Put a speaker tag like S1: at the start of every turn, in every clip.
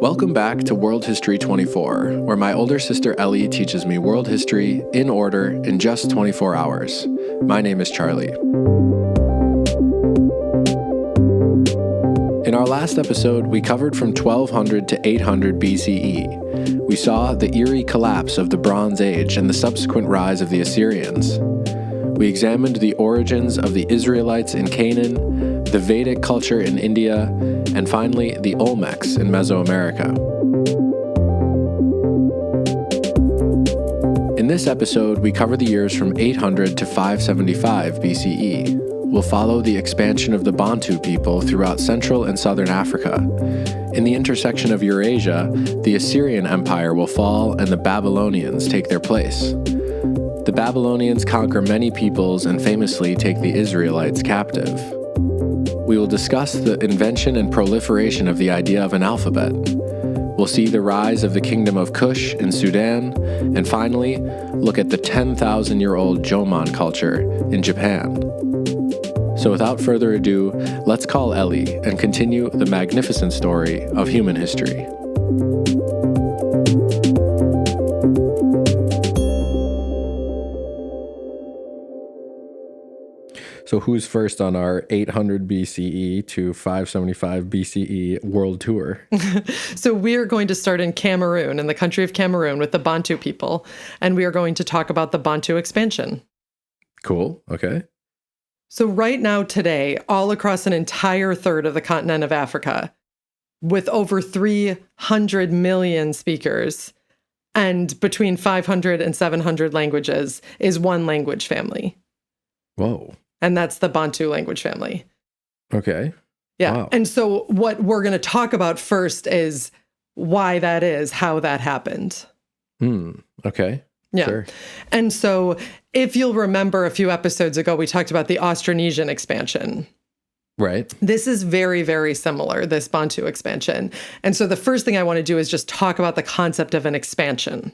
S1: Welcome back to World History 24, where my older sister Ellie teaches me world history in order in just 24 hours. My name is Charlie. In our last episode, we covered from 1200 to 800 BCE. We saw the eerie collapse of the Bronze Age and the subsequent rise of the Assyrians. We examined the origins of the Israelites in Canaan, the Vedic culture in India, and finally, the Olmecs in Mesoamerica. In this episode, we cover the years from 800 to 575 BCE. We'll follow the expansion of the Bantu people throughout Central and Southern Africa. In the intersection of EurAsia, the Assyrian Empire will fall and the Babylonians take their place. The Babylonians conquer many peoples and famously take the Israelites captive. We will discuss the invention and proliferation of the idea of an alphabet. We'll see the rise of the kingdom of Kush in Sudan, and finally, look at the 10,000-year-old Joman culture in Japan. So without further ado, let's call Ellie and continue the magnificent story of human history. So who's first on our 800 BCE to 575 BCE world tour?
S2: So we are going to start in Cameroon, in the country of Cameroon, with the Bantu people, and we are going to talk about the Bantu Expansion.
S1: Cool. Okay.
S2: So right now, today, all across an entire third of the continent of Africa, with over 300 million speakers and between 500 and 700 languages, is one language family.
S1: Whoa.
S2: And that's the Bantu language family.
S1: Okay.
S2: Yeah.
S1: Wow.
S2: And so what we're going to talk about first is why that is, how that happened.
S1: Okay.
S2: Yeah.
S1: Sure.
S2: And so if you'll remember a few episodes ago, we talked about the Austronesian expansion.
S1: Right.
S2: This is very, very similar, this Bantu expansion. And so the first thing I want to do is just talk about the concept of an expansion.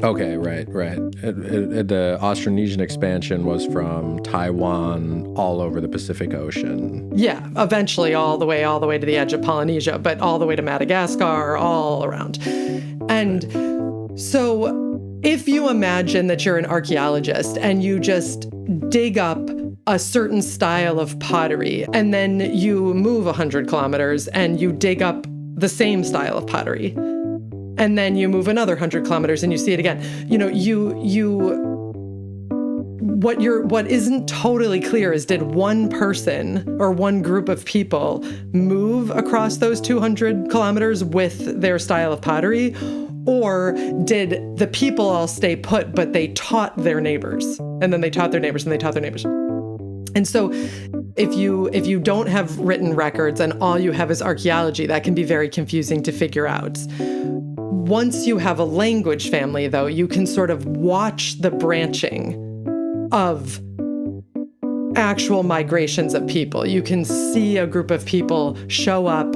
S1: Okay, right. The Austronesian expansion was from Taiwan all over the Pacific Ocean.
S2: Yeah, eventually all the way to the edge of Polynesia, but all the way to Madagascar, all around. And so if you imagine that you're an archaeologist and you just dig up a certain style of pottery, and then you move 100 kilometers and you dig up the same style of pottery, and then you move another 100 kilometers and you see it again. What isn't totally clear is, did one person or one group of people move across those 200 kilometers with their style of pottery? Or did the people all stay put, but they taught their neighbors, and then they taught their neighbors, and they taught their neighbors? And so if you don't have written records and all you have is archaeology, that can be very confusing to figure out. Once you have a language family, though, you can sort of watch the branching of actual migrations of people. You can see a group of people show up,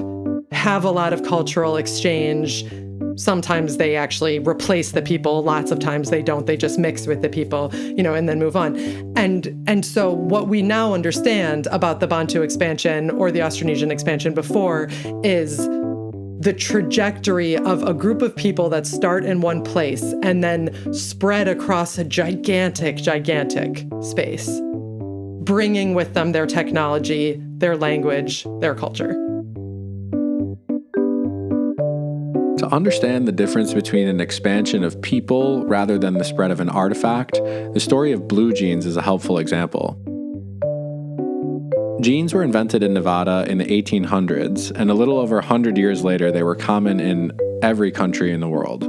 S2: have a lot of cultural exchange. Sometimes they actually replace the people. Lots of times they don't. They just mix with the people, and then move on. And so what we now understand about the Bantu expansion or the Austronesian expansion before is the trajectory of a group of people that start in one place and then spread across a gigantic, gigantic space, bringing with them their technology, their language, their culture.
S1: To understand the difference between an expansion of people rather than the spread of an artifact, the story of blue jeans is a helpful example. Jeans were invented in Nevada in the 1800s, and a little over 100 years later, they were common in every country in the world.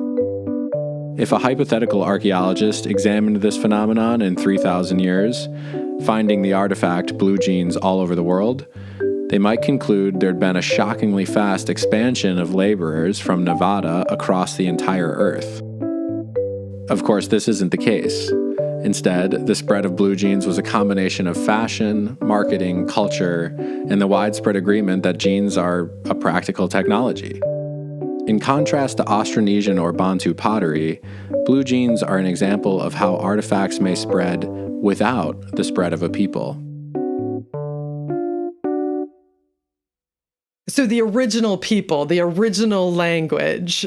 S1: If a hypothetical archaeologist examined this phenomenon in 3,000 years, finding the artifact blue jeans all over the world, they might conclude there'd been a shockingly fast expansion of laborers from Nevada across the entire Earth. Of course, this isn't the case. Instead, the spread of blue jeans was a combination of fashion, marketing, culture, and the widespread agreement that jeans are a practical technology. In contrast to Austronesian or Bantu pottery, blue jeans are an example of how artifacts may spread without the spread of a people.
S2: So the original people, the original language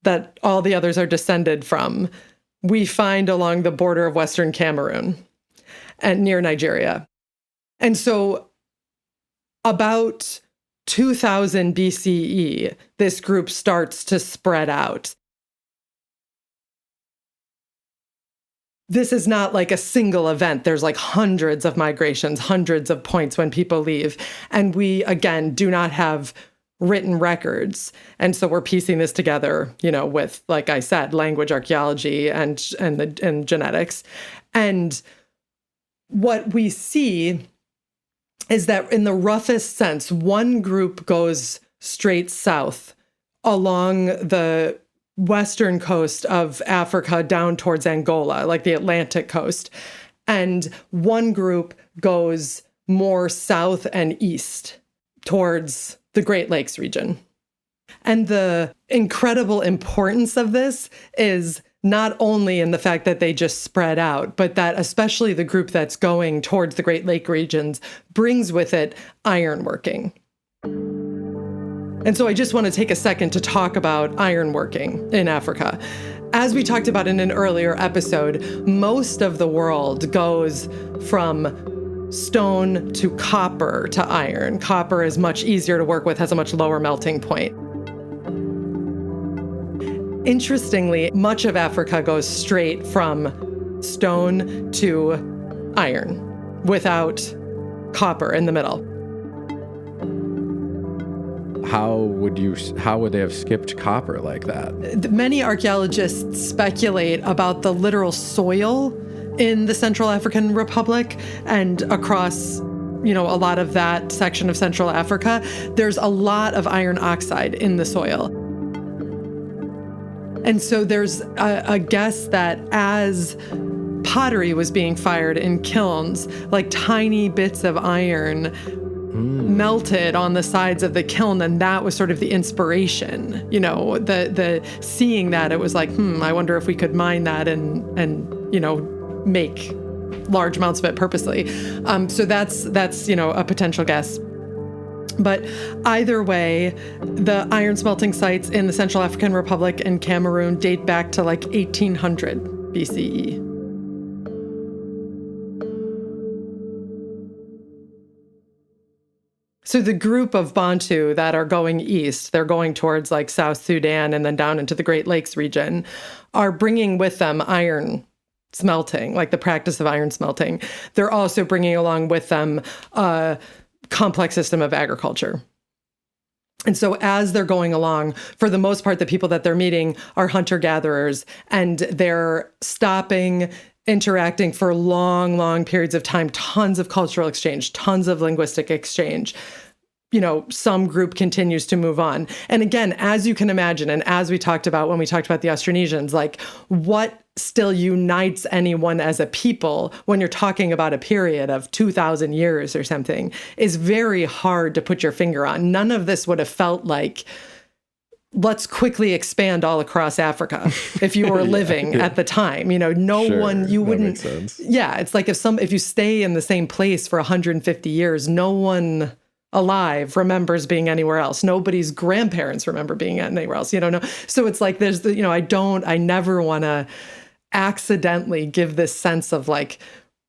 S2: that all the others are descended from, we find along the border of Western Cameroon and near Nigeria. And so about 2000 BCE, this group starts to spread out. This is not like a single event. There's like hundreds of migrations, hundreds of points when people leave. And we, again, do not have written records. And so we're piecing this together, with, like I said, language archaeology and genetics. And what we see is that in the roughest sense, one group goes straight south along the western coast of Africa down towards Angola, like the Atlantic coast. And one group goes more south and east towards the Great Lakes region. And the incredible importance of this is not only in the fact that they just spread out, but that especially the group that's going towards the Great Lake regions brings with it ironworking. And so I just want to take a second to talk about ironworking in Africa. As we talked about in an earlier episode, most of the world goes from stone to copper to iron. Copper is much easier to work with, has a much lower melting point. Interestingly, much of Africa goes straight from stone to iron without copper in the middle.
S1: How would they have skipped copper like that?
S2: Many archaeologists speculate about the literal soil in the Central African Republic and across, a lot of that section of Central Africa. There's a lot of iron oxide in the soil. And so there's a guess that as pottery was being fired in kilns, like tiny bits of iron melted on the sides of the kiln, and that was sort of the inspiration. The seeing that, it was like, I wonder if we could mine that and make large amounts of it purposely. So that's a potential guess. But either way, the iron smelting sites in the Central African Republic and Cameroon date back to like 1800 BCE. So the group of Bantu that are going east, they're going towards like South Sudan and then down into the Great Lakes region, are bringing with them iron smelting, like the practice of iron smelting. They're also bringing along with them a complex system of agriculture. And so as they're going along, for the most part, the people that they're meeting are hunter-gatherers, and they're stopping, interacting for long, long periods of time, tons of cultural exchange, tons of linguistic exchange. Some group continues to move on. And again, as you can imagine, and as we talked about when we talked about the Austronesians, like what still unites anyone as a people when you're talking about a period of 2,000 years or something is very hard to put your finger on. None of this would have felt like, let's quickly expand all across Africa if you were living at the time. You wouldn't. Yeah, it's like if you stay in the same place for 150 years, no one alive remembers being anywhere else. Nobody's grandparents remember being anywhere else. No. So it's like there's I never want to accidentally give this sense of like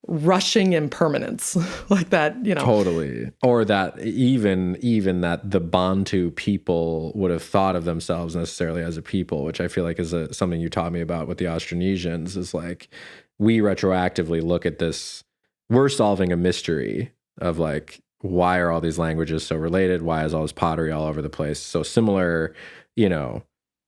S2: rushing impermanence like that,
S1: Totally. Or that even that the Bantu people would have thought of themselves necessarily as a people, which I feel like is something you taught me about with the Austronesians, is like we retroactively look at this, we're solving a mystery of like, why are all these languages so related? Why is all this pottery all over the place so similar, Yeah.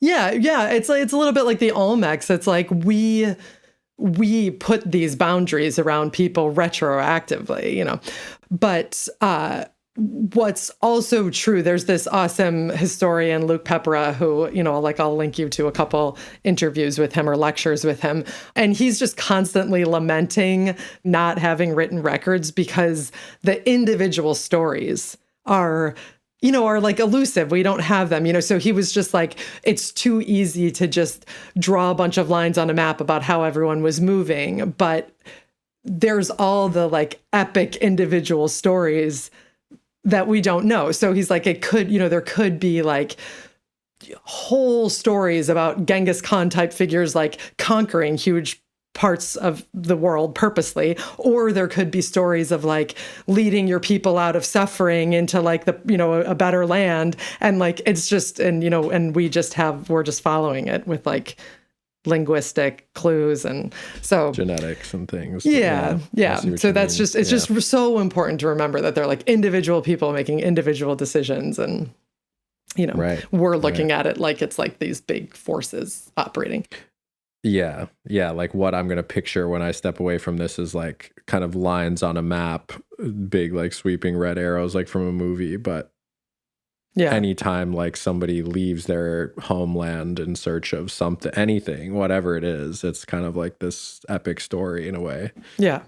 S2: It's a little bit like the Olmecs. It's like we put these boundaries around people retroactively, But what's also true, there's this awesome historian, Luke Pepera, who, I'll link you to a couple interviews with him or lectures with him. And he's just constantly lamenting not having written records because the individual stories are like elusive. We don't have them, So he was just like, it's too easy to just draw a bunch of lines on a map about how everyone was moving. But there's all the like epic individual stories that we don't know. So he's like, it could, there could be like whole stories about Genghis Khan type figures like conquering huge parts of the world purposely, or there could be stories of like leading your people out of suffering into like a better land. And like, it's just, and we're just following it with like linguistic clues. And so
S1: genetics and things.
S2: Yeah. So that's just, it's just so important to remember that they're like individual people making individual decisions. And, we're looking at it like it's like these big forces operating.
S1: Yeah. Like what I'm going to picture when I step away from this is like kind of lines on a map, big, like sweeping red arrows, like from a movie. But anytime like somebody leaves their homeland in search of something, anything, whatever it is, it's kind of like this epic story in a way.
S2: Yeah.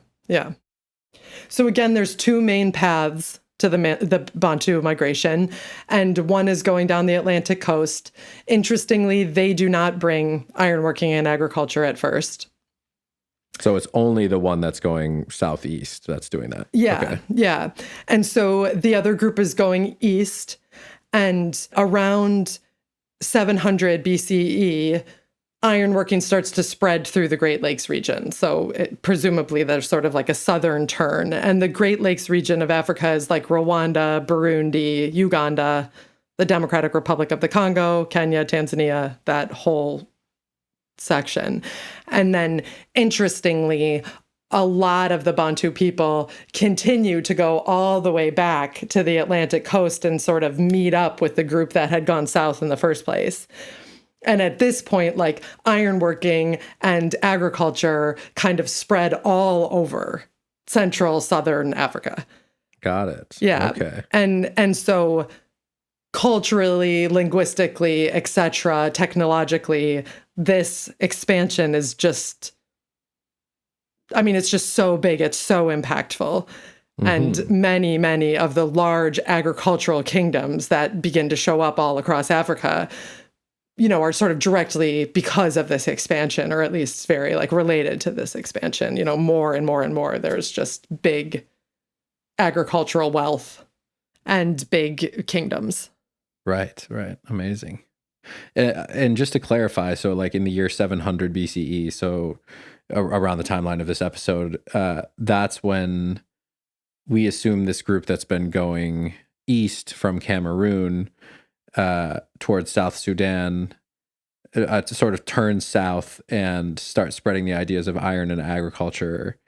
S2: So again, there's two main paths to the Bantu migration, and one is going down the Atlantic coast. Interestingly, they do not bring ironworking and agriculture at first.
S1: So it's only the one that's going southeast that's doing that.
S2: Yeah. And so the other group is going east, and around 700 BCE, ironworking starts to spread through the Great Lakes region. So presumably there's sort of like a southern turn. And the Great Lakes region of Africa is like Rwanda, Burundi, Uganda, the Democratic Republic of the Congo, Kenya, Tanzania, that whole section. And then interestingly, a lot of the Bantu people continue to go all the way back to the Atlantic coast and sort of meet up with the group that had gone south in the first place. And at this point, like ironworking and agriculture kind of spread all over central, southern Africa.
S1: Got it.
S2: Yeah.
S1: Okay.
S2: And so culturally, linguistically, etc., technologically, this expansion is just, it's just so big. It's so impactful. Mm-hmm. And many, many of the large agricultural kingdoms that begin to show up all across Africa, are sort of directly because of this expansion, or at least very like related to this expansion, more and more and more. There's just big agricultural wealth and big kingdoms.
S1: Right. Amazing. And just to clarify, so like in the year 700 BCE, so around the timeline of this episode, that's when we assume this group that's been going east from Cameroon towards South Sudan to sort of turn south and start spreading the ideas of iron and agriculture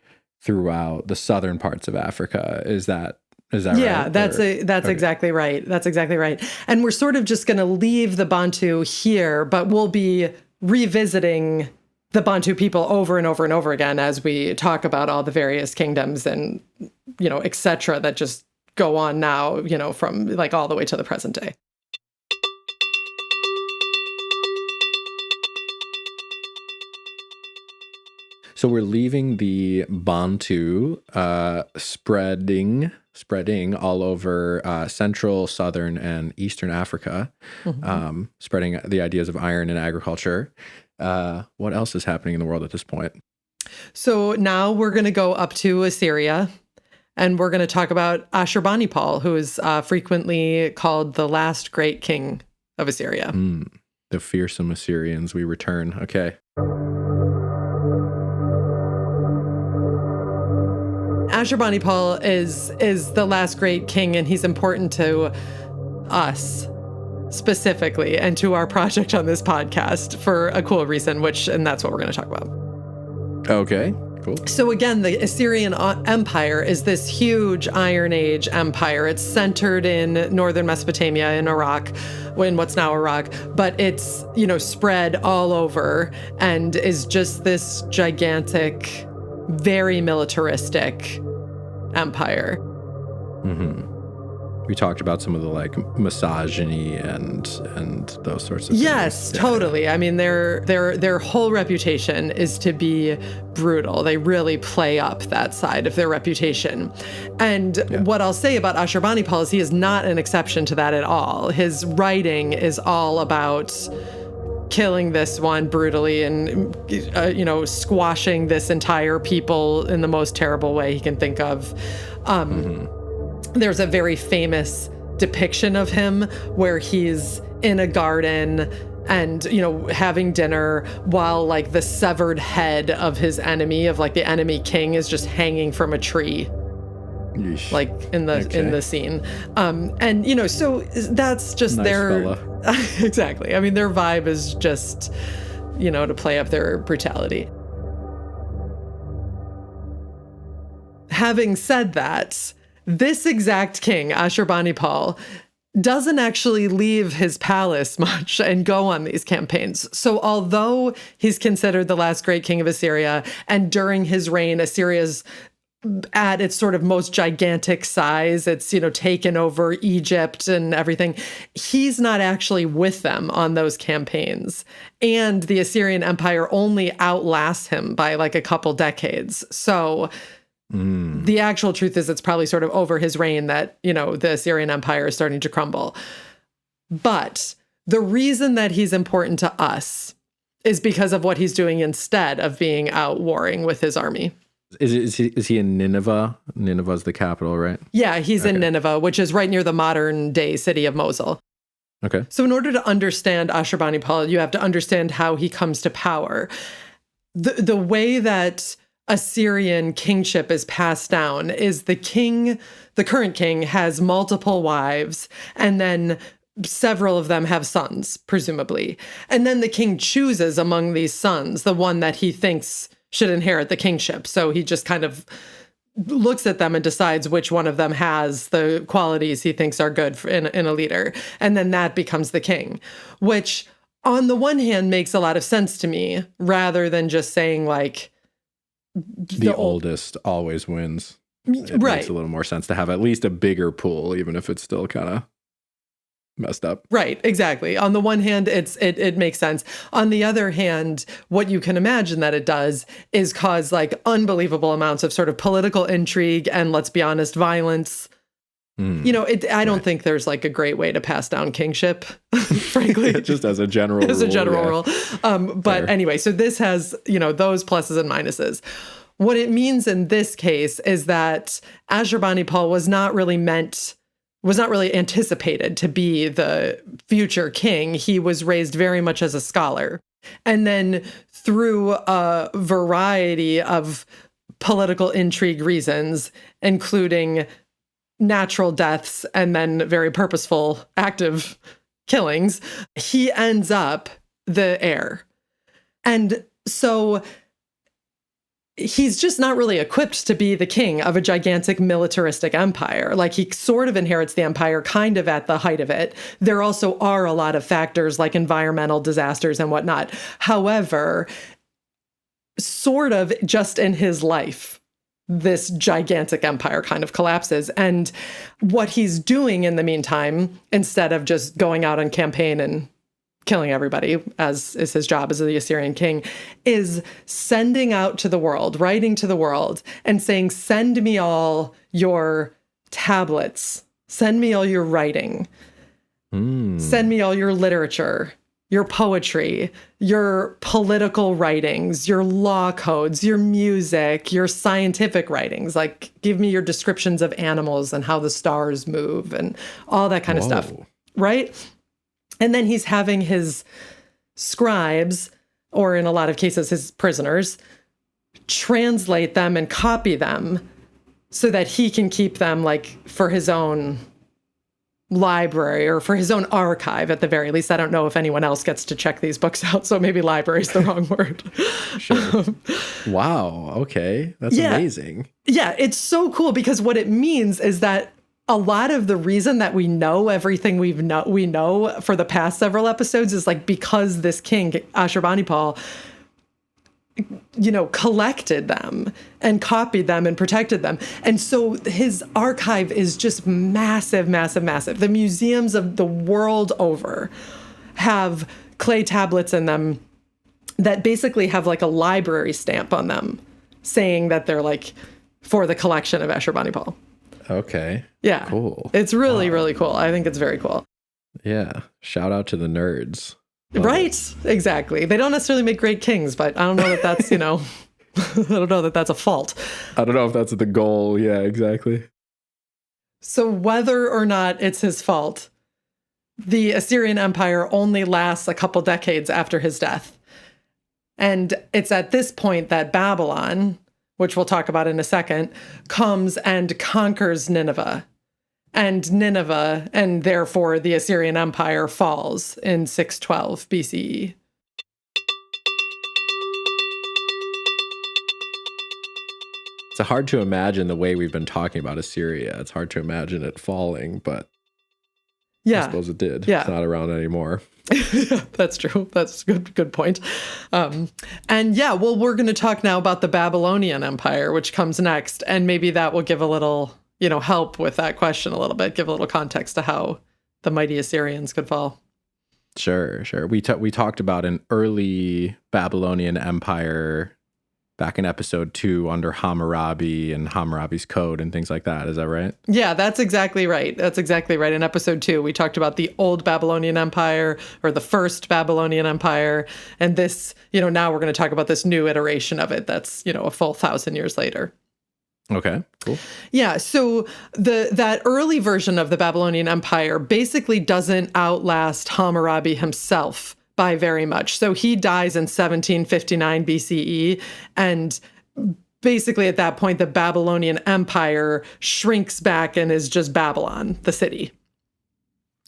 S1: throughout the southern parts of Africa. Is that right?
S2: Yeah, that's exactly right. That's exactly right. And we're sort of just going to leave the Bantu here, but we'll be revisiting the Bantu people over and over and over again as we talk about all the various kingdoms and, et cetera, that just go on now, from like all the way to the present day.
S1: So we're leaving the Bantu spreading all over central, southern, and eastern Africa, spreading the ideas of iron and agriculture. What else is happening in the world at this point?
S2: So now we're going to go up to Assyria, and we're going to talk about Ashurbanipal, who is frequently called the last great king of Assyria.
S1: The fearsome Assyrians, we return. Okay.
S2: Ashurbanipal is the last great king, and he's important to us specifically and to our project on this podcast for a cool reason, and that's what we're going to talk about.
S1: Okay, cool.
S2: So again, the Assyrian Empire is this huge Iron Age empire. It's centered in northern Mesopotamia in Iraq, in what's now Iraq, but it's, spread all over and is just this gigantic, very militaristic empire.
S1: Mm-hmm. We talked about some of the like misogyny and those sorts of
S2: yes,
S1: things.
S2: Totally. I mean, their whole reputation is to be brutal. They really play up that side of their reputation. And what I'll say about Ashurbanipal is he is not an exception to that at all. His writing is all about killing this one brutally and, squashing this entire people in the most terrible way he can think of. There's a very famous depiction of him where he's in a garden and, having dinner while like the severed head of his enemy, of like the enemy king, is just hanging from a tree.
S1: Yeesh.
S2: Like in the scene. And, so that's just
S1: nice
S2: their,
S1: fella.
S2: exactly. I mean, their vibe is just, to play up their brutality. Having said that, this exact king, Ashurbanipal, doesn't actually leave his palace much and go on these campaigns. So although he's considered the last great king of Assyria, and during his reign, Assyria's at its sort of most gigantic size, it's, taken over Egypt and everything, he's not actually with them on those campaigns. And the Assyrian Empire only outlasts him by like a couple decades. So the actual truth is it's probably sort of over his reign that, the Assyrian Empire is starting to crumble. But the reason that he's important to us is because of what he's doing instead of being out warring with his army.
S1: Is he in Nineveh? Nineveh's the capital, right?
S2: Yeah, he's in Nineveh, which is right near the modern day city of Mosul.
S1: Okay.
S2: So in order to understand Ashurbanipal, you have to understand how he comes to power. The way that Assyrian kingship is passed down is the current king has multiple wives, and then several of them have sons, presumably. And then the king chooses among these sons the one that he thinks should inherit the kingship. So he just kind of looks at them and decides which one of them has the qualities he thinks are good in a leader. And then that becomes the king, which on the one hand makes a lot of sense to me, rather than just saying like,
S1: the oldest always wins. It makes a little more sense to have at least a bigger pool, even if it's still kind of messed up.
S2: Right, exactly. On the one hand, it makes sense. On the other hand, what you can imagine that it does is cause like unbelievable amounts of sort of political intrigue and, let's be honest, violence. I don't think there's like a great way to pass down kingship, frankly.
S1: Just as a general rule.
S2: As a general rule. But
S1: Fair.
S2: Anyway, so this has, those pluses and minuses. What it means in this case is that Ashurbanipal was not really anticipated to be the future king. He was raised very much as a scholar. And then through a variety of political intrigue reasons, including natural deaths and then very purposeful active killings, he ends up the heir. And so he's just not really equipped to be the king of a gigantic militaristic empire. Like, he sort of inherits the empire kind of at the height of it. There also are a lot of factors like environmental disasters and whatnot. However, sort of just in his life, this gigantic empire kind of collapses. And what he's doing in the meantime, instead of just going out on campaign and killing everybody, as is his job as the Assyrian king, is sending out to the world, writing to the world and saying, send me all your tablets, send me all your writing, send me all your literature, your poetry, your political writings, your law codes, your music, your scientific writings. Like, give me your descriptions of animals and how the stars move and all that kind of stuff, right? And then he's having his scribes, or in a lot of cases, his prisoners, translate them and copy them so that he can keep them like for his own library or for his own archive at the very least. I don't know if anyone else gets to check these books out, so maybe library is the wrong word.
S1: Sure. Wow. Okay. That's amazing.
S2: Yeah, it's so cool because what it means is that a lot of the reason that we know everything we know for the past several episodes is like because this king, Ashurbanipal, collected them and copied them and protected them. And so his archive is just massive, massive, massive. The museums of the world over have clay tablets in them that basically have like a library stamp on them saying that they're like for the collection of Ashurbanipal.
S1: Okay.
S2: Yeah.
S1: Cool.
S2: It's really, really cool. I think it's very cool.
S1: Yeah. Shout out to the nerds.
S2: Right. Exactly. They don't necessarily make great kings, but I don't know that that's, I don't know that that's a fault.
S1: I don't know if that's the goal. Yeah, exactly.
S2: So whether or not it's his fault, the Assyrian Empire only lasts a couple decades after his death. And it's at this point that Babylon, which we'll talk about in a second, comes and conquers Nineveh. And Nineveh, and therefore the Assyrian Empire, falls in 612 BCE.
S1: It's hard to imagine the way we've been talking about Assyria. It's hard to imagine it falling, but I suppose it did.
S2: Yeah.
S1: It's not around anymore.
S2: That's true. That's a good point. And yeah, well, we're going to talk now about the Babylonian Empire, which comes next. And maybe that will give a little, help with that question a little bit, give a little context to how the mighty Assyrians could fall.
S1: Sure. We talked about an early Babylonian Empire back in episode 2 under Hammurabi and Hammurabi's code and things like that. Is that right?
S2: Yeah, that's exactly right. In episode 2, we talked about the old Babylonian Empire, or the first Babylonian Empire. And this, now we're going to talk about this new iteration of it that's, a full 1,000 years later.
S1: Okay, cool.
S2: Yeah, so that early version of the Babylonian Empire basically doesn't outlast Hammurabi himself by very much. So he dies in 1759 BCE, and basically at that point, the Babylonian Empire shrinks back and is just Babylon, the city.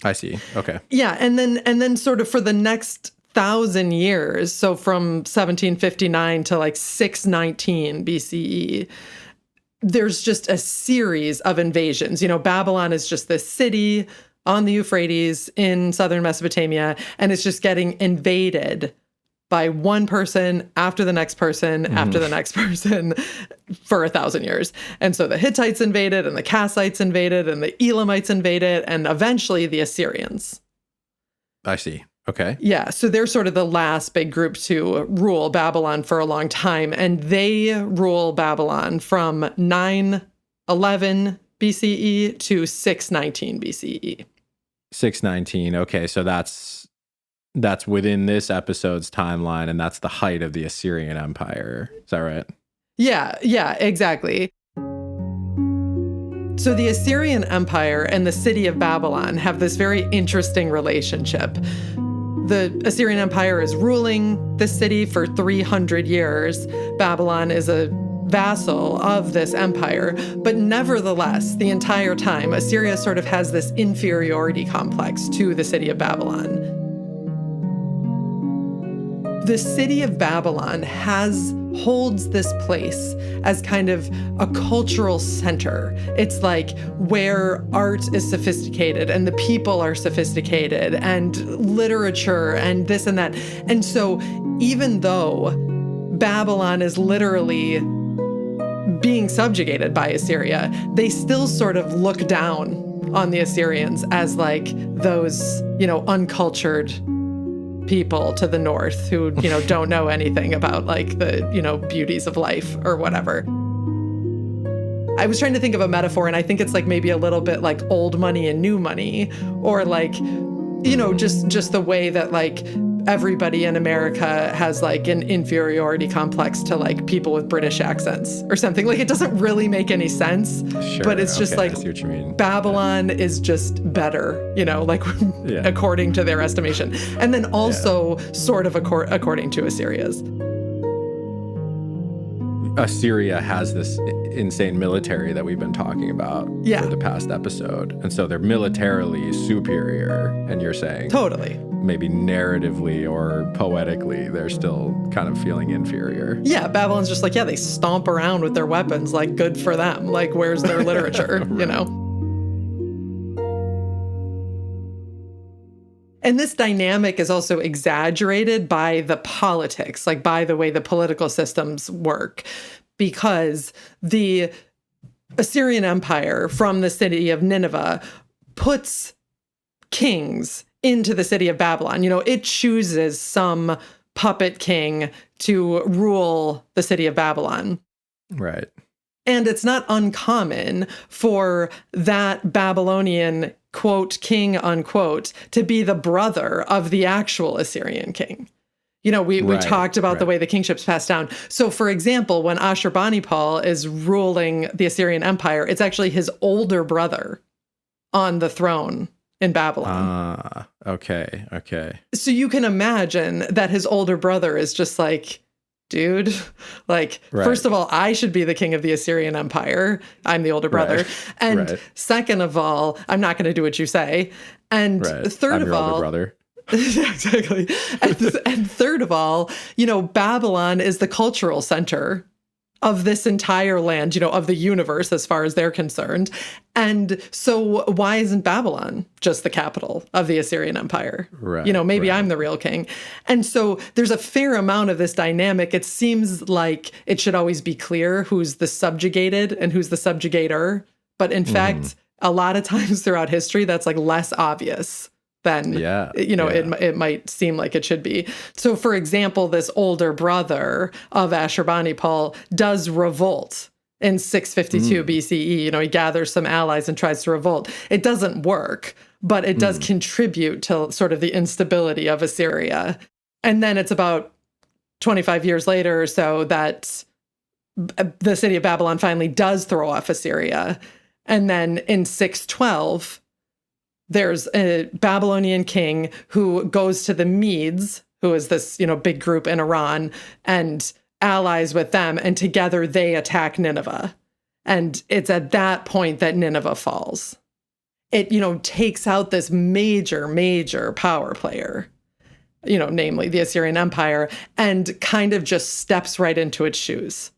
S1: I see. Okay.
S2: Yeah, and then sort of for the next 1,000 years, so from 1759 to like 619 BCE, there's just a series of invasions. Babylon is just this city on the Euphrates in southern Mesopotamia, and it's just getting invaded by one person after the next person after the next person for 1,000 years. And so the Hittites invaded, and the Kassites invaded, and the Elamites invaded, and eventually the Assyrians.
S1: I see. Okay.
S2: Yeah, so they're sort of the last big group to rule Babylon for a long time, and they rule Babylon from 911 BCE to 619 BCE.
S1: 619. Okay, so that's within this episode's timeline, and that's the height of the Assyrian Empire. Is that right?
S2: Yeah, exactly. So the Assyrian Empire and the city of Babylon have this very interesting relationship. The Assyrian Empire is ruling the city for 300 years. Babylon is a vassal of this empire, but nevertheless, the entire time, Assyria sort of has this inferiority complex to the city of Babylon. The city of Babylon holds this place as kind of a cultural center. It's like where art is sophisticated and the people are sophisticated and literature and this and that. And so even though Babylon is literally being subjugated by Assyria, they still sort of look down on the Assyrians as like those, uncultured people to the north who, don't know anything about like the, beauties of life or whatever. I was trying to think of a metaphor, and I think it's like maybe a little bit like old money and new money, or like, just the way that like everybody in America has like an inferiority complex to like people with British accents or something. Like it doesn't really make any sense,
S1: sure,
S2: but it's just like
S1: I see what you mean.
S2: Babylon is just better, according to their estimation. And then also sort of according to Assyria's.
S1: Assyria has this insane military that we've been talking about for the past episode. And so they're militarily superior. And you're saying
S2: totally,
S1: maybe narratively or poetically, they're still kind of feeling inferior.
S2: Yeah, Babylon's just like, they stomp around with their weapons, like good for them. Like, where's their literature,
S1: Right.
S2: And this dynamic is also exaggerated by the politics, like by the way the political systems work, because the Assyrian Empire from the city of Nineveh puts kings into the city of Babylon. It chooses some puppet king to rule the city of Babylon.
S1: Right.
S2: And it's not uncommon for that Babylonian, quote, king, unquote, to be the brother of the actual Assyrian king. We
S1: Right,
S2: talked about the
S1: right.
S2: way the kingship's passed down. So, for example, when Ashurbanipal is ruling the Assyrian Empire, it's actually his older brother on the throne in Babylon.
S1: Ah, okay, okay.
S2: So you can imagine that his older brother is just like, dude, like,
S1: Right.
S2: first of all, I should be the king of the Assyrian Empire. I'm the older brother.
S1: Right.
S2: And
S1: Right.
S2: second of all, I'm not going to do what you say. And
S1: Right.
S2: third
S1: I'm
S2: of
S1: your older
S2: all,
S1: brother.
S2: yeah, exactly. And third of all, Babylon is the cultural center of this entire land, of the universe as far as they're concerned. And so why isn't Babylon just the capital of the Assyrian Empire?
S1: Right,
S2: Maybe
S1: right.
S2: I'm the real king. And so there's a fair amount of this dynamic. It seems like it should always be clear who's the subjugated and who's the subjugator. But in fact, a lot of times throughout history, that's like less obvious than it might seem like it should be. So, for example, this older brother of Ashurbanipal does revolt in 652 BCE. He gathers some allies and tries to revolt. It doesn't work, but it does contribute to sort of the instability of Assyria. And then it's about 25 years later or so that the city of Babylon finally does throw off Assyria. And then in 612, there's a Babylonian king who goes to the Medes, who is this, big group in Iran, and allies with them, and together they attack Nineveh. And it's at that point that Nineveh falls. It, takes out this major, major power player, namely the Assyrian Empire, and kind of just steps right into its shoes.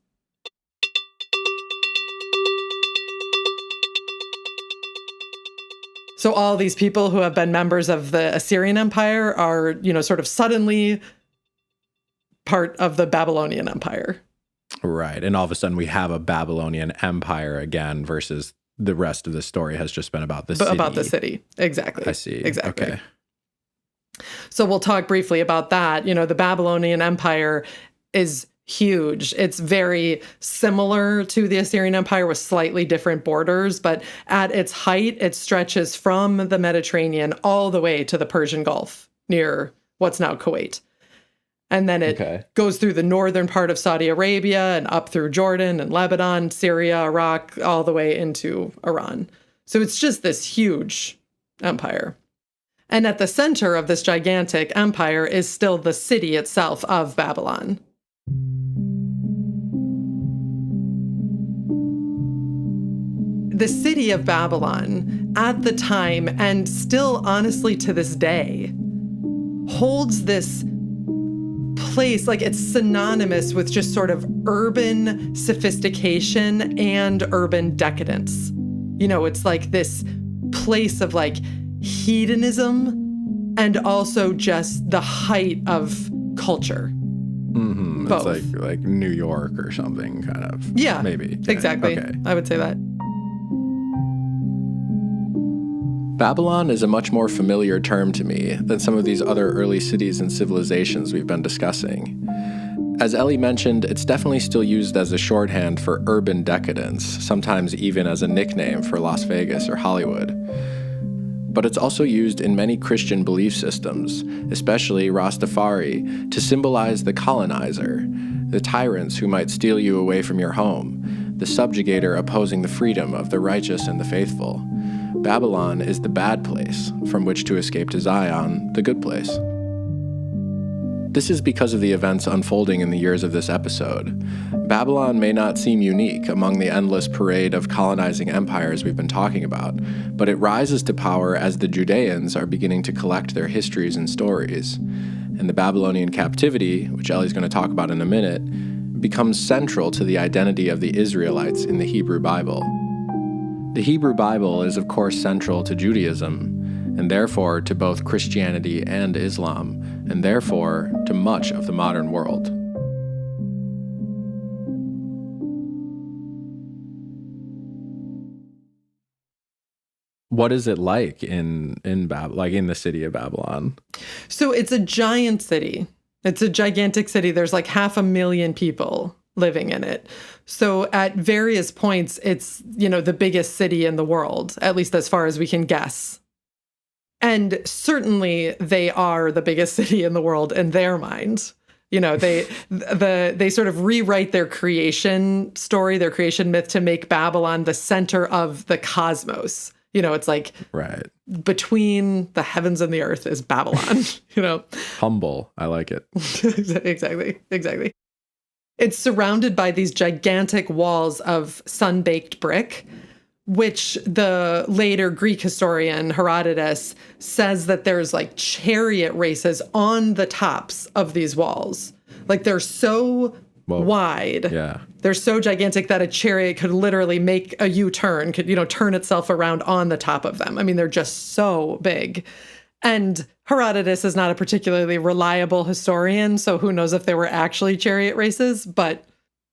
S2: So all these people who have been members of the Assyrian Empire are, sort of suddenly part of the Babylonian Empire.
S1: Right. And all of a sudden we have a Babylonian Empire again versus the rest of the story has just been about the city.
S2: About the city. Exactly.
S1: I see.
S2: Exactly.
S1: Okay.
S2: So we'll talk briefly about that. The Babylonian Empire is huge. It's very similar to the Assyrian Empire with slightly different borders, but at its height, it stretches from the Mediterranean all the way to the Persian Gulf near what's now Kuwait. And then it goes through the northern part of Saudi Arabia and up through Jordan and Lebanon, Syria, Iraq, all the way into Iran. So it's just this huge empire. And at the center of this gigantic empire is still the city itself of Babylon. The city of Babylon, at the time, and still honestly to this day, holds this place, like it's synonymous with just sort of urban sophistication and urban decadence. It's like this place of like hedonism and also just the height of culture.
S1: Mm-hmm. Both. It's like New York or something, kind of.
S2: Yeah,
S1: maybe.
S2: Exactly.
S1: Okay.
S2: I would say that.
S1: Babylon is a much more familiar term to me than some of these other early cities and civilizations we've been discussing. As Ellie mentioned, it's definitely still used as a shorthand for urban decadence, sometimes even as a nickname for Las Vegas or Hollywood. But it's also used in many Christian belief systems, especially Rastafari, to symbolize the colonizer, the tyrants who might steal you away from your home, the subjugator opposing the freedom of the righteous and the faithful. Babylon is the bad place from which to escape to Zion, the good place. This is because of the events unfolding in the years of this episode. Babylon may not seem unique among the endless parade of colonizing empires we've been talking about, but it rises to power as the Judeans are beginning to collect their histories and stories. And the Babylonian captivity, which Ellie's going to talk about in a minute, becomes central to the identity of the Israelites in the Hebrew Bible. The Hebrew Bible is, of course, central to Judaism, and therefore to both Christianity and Islam, and therefore to much of the modern world. What is it like in the city of Babylon?
S2: So it's a giant city. It's a gigantic city. There's like 500,000 people living in it. So at various points, it's, the biggest city in the world, at least as far as we can guess. And certainly they are the biggest city in the world in their minds. You know, they sort of rewrite their creation story, their creation myth, to make Babylon the center of the cosmos. You know, it's like
S1: right
S2: between the heavens and the earth is Babylon, you know.
S1: Humble. I like it.
S2: Exactly. It's surrounded by these gigantic walls of sun-baked brick, which the later Greek historian Herodotus says that there's like chariot races on the tops of these walls. Like they're so wide.
S1: Yeah.
S2: They're so gigantic that a chariot could literally make a U-turn, could, you know, turn itself around on the top of them. I mean, they're just so big. And Herodotus is not a particularly reliable historian, so who knows if there were actually chariot races, but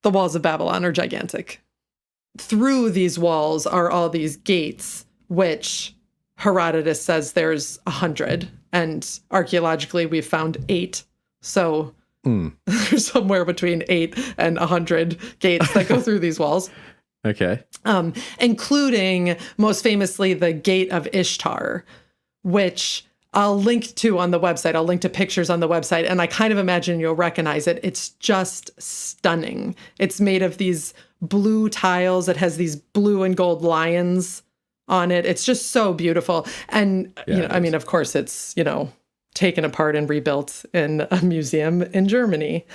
S2: the walls of Babylon are gigantic. Through these walls are all these gates, which Herodotus says there's 100, and archaeologically we've found 8. So there's somewhere between 8 and 100 gates that go through these walls.
S1: Okay.
S2: Including, most famously, the Gate of Ishtar, which I'll link to on the website. I'll link to pictures on the website, and I kind of imagine you'll recognize it. It's just stunning. It's made of these blue tiles. It has these blue and gold lions on it. It's just so beautiful. And, you know, I mean, of course, it's, you know, taken apart and rebuilt in a museum in Germany.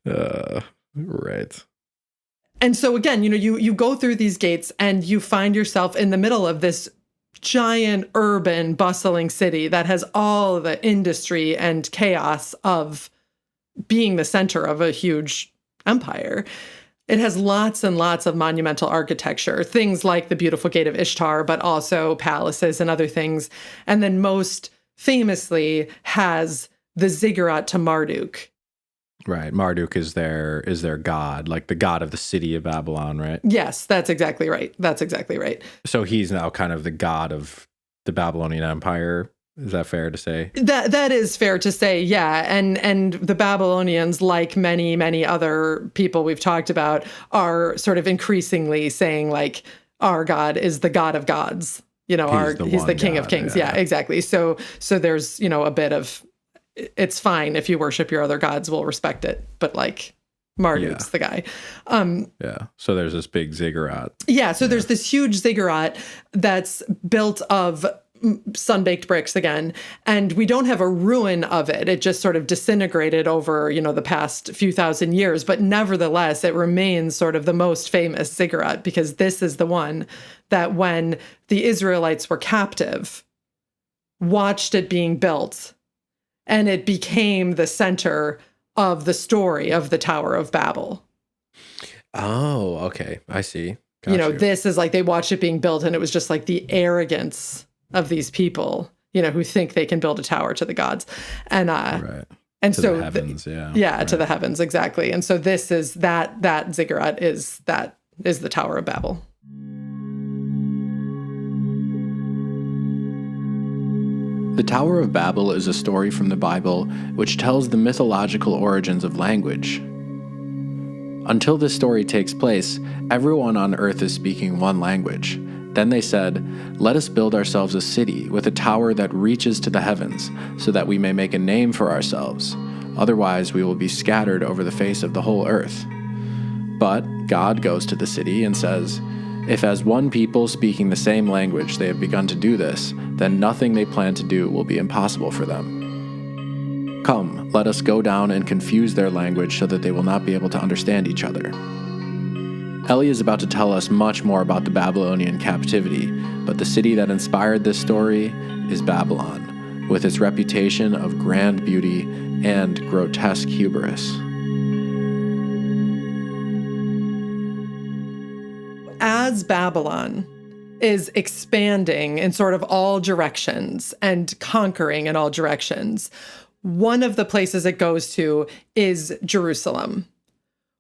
S1: Right.
S2: And so again, you know, you go through these gates and you find yourself in the middle of this giant, urban, bustling city that has all the industry and chaos of being the center of a huge empire. It has lots and lots of monumental architecture, things like the beautiful Gate of Ishtar, but also palaces and other things. And then most famously has the ziggurat to Marduk.
S1: Right. Marduk is their god, like the god of the city of Babylon, right?
S2: Yes, that's exactly right.
S1: So he's now kind of the god of the Babylonian Empire. Is that fair to say?
S2: That is fair to say, yeah. And the Babylonians, like many, many other people we've talked about, are sort of increasingly saying, like, our God is the God of gods. You know, he's the King of Kings. Yeah, exactly. So there's, you know, a bit of, it's fine if you worship your other gods, we'll respect it. But like Marduk's the guy.
S1: So there's this big ziggurat.
S2: Yeah. So there's this huge ziggurat that's built of sun-baked bricks again, and we don't have a ruin of it. It just sort of disintegrated over, you know, the past few thousand years, but nevertheless, it remains sort of the most famous ziggurat, because this is the one that when the Israelites were captive, watched it being built, and it became the center of the story of the Tower of Babel.
S1: Oh, okay. I see.
S2: You know, this is like they watched it being built, and it was just like the arrogance of these people, you know, who think they can build a tower to the gods. And and
S1: to
S2: so
S1: the heavens,
S2: to the heavens, exactly. And so this is that ziggurat is the Tower of Babel.
S1: The Tower of Babel is a story from the Bible which tells the mythological origins of language. Until this story takes place, everyone on earth is speaking one language. Then they said, "Let us build ourselves a city with a tower that reaches to the heavens, so that we may make a name for ourselves. Otherwise we will be scattered over the face of the whole earth." But God goes to the city and says, "If as one people speaking the same language they have begun to do this, then nothing they plan to do will be impossible for them. Come, let us go down and confuse their language so that they will not be able to understand each other." Ellie is about to tell us much more about the Babylonian captivity, but the city that inspired this story is Babylon, with its reputation of grand beauty and grotesque hubris.
S2: As Babylon is expanding in sort of all directions and conquering in all directions, one of the places it goes to is Jerusalem,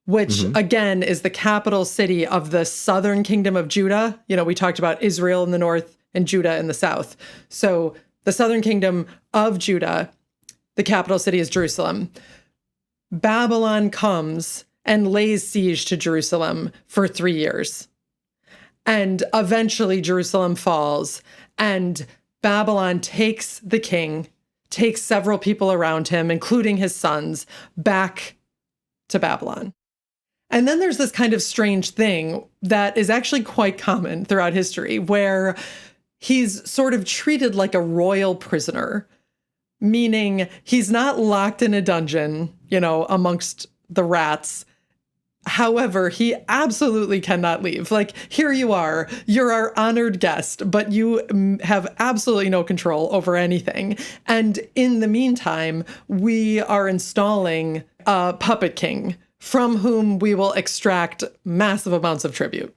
S2: which again is the capital city of the southern kingdom of Judah. You know, we talked about Israel in the north and Judah in the south. So the southern kingdom of Judah, the capital city is Jerusalem. Babylon comes and lays siege to Jerusalem for 3 years. And eventually Jerusalem falls, and Babylon takes the king, takes several people around him, including his sons, back to Babylon. And then there's this kind of strange thing that is actually quite common throughout history, where he's sort of treated like a royal prisoner, meaning he's not locked in a dungeon, amongst the rats. However, he absolutely cannot leave. Like, here you are, you're our honored guest, but you have absolutely no control over anything. And in the meantime, we are installing a puppet king from whom we will extract massive amounts of tribute.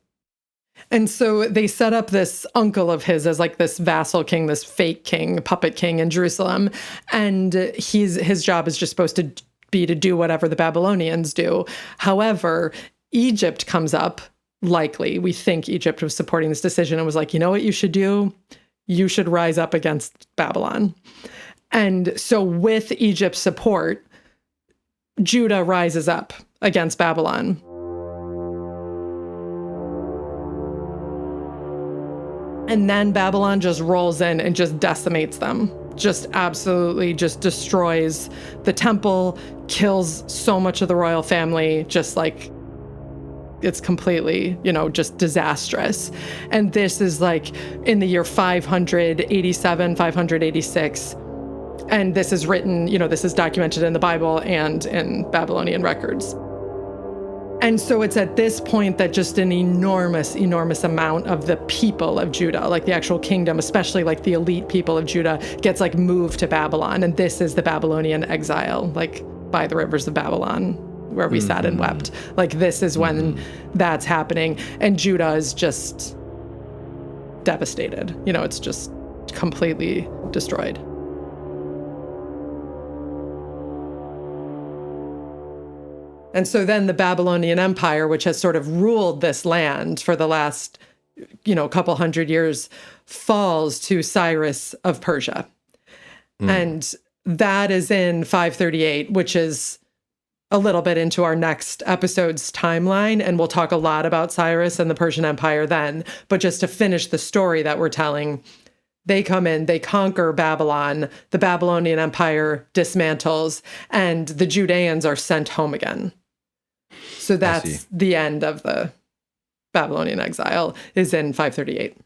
S2: And so they set up this uncle of his as like this vassal king, this fake king, puppet king in Jerusalem. And his job is just supposed to be to do whatever the Babylonians do. However, Egypt comes up, likely. We think Egypt was supporting this decision and was like, you know what you should do? You should rise up against Babylon. And so with Egypt's support, Judah rises up against Babylon. And then Babylon just rolls in and just decimates them. Just absolutely just destroys the temple, kills so much of the royal family, just like it's completely, just disastrous. And this is like in the year 587, 586. And this is written, this is documented in the Bible and in Babylonian records. And so it's at this point that just an enormous, enormous amount of the people of Judah, like the actual kingdom, especially like the elite people of Judah, gets like moved to Babylon. And this is the Babylonian exile, like by the rivers of Babylon, where we sat and wept. Like this is when that's happening. And Judah is just devastated. It's just completely destroyed. And so then the Babylonian Empire, which has sort of ruled this land for the last, couple hundred years, falls to Cyrus of Persia. And that is in 538, which is a little bit into our next episode's timeline. And we'll talk a lot about Cyrus and the Persian Empire then. But just to finish the story that we're telling, they come in, they conquer Babylon, the Babylonian Empire dismantles, and the Judeans are sent home again. So that's the end of the Babylonian exile, is in 538.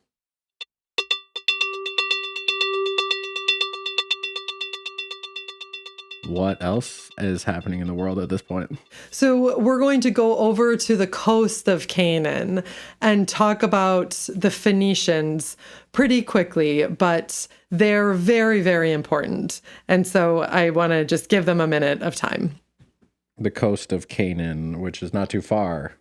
S1: What else is happening in the world at this point?
S2: So we're going to go over to the coast of Canaan and talk about the Phoenicians pretty quickly, but they're very, very important. And so I want to just give them a minute of time.
S1: The coast of Canaan, which is not too far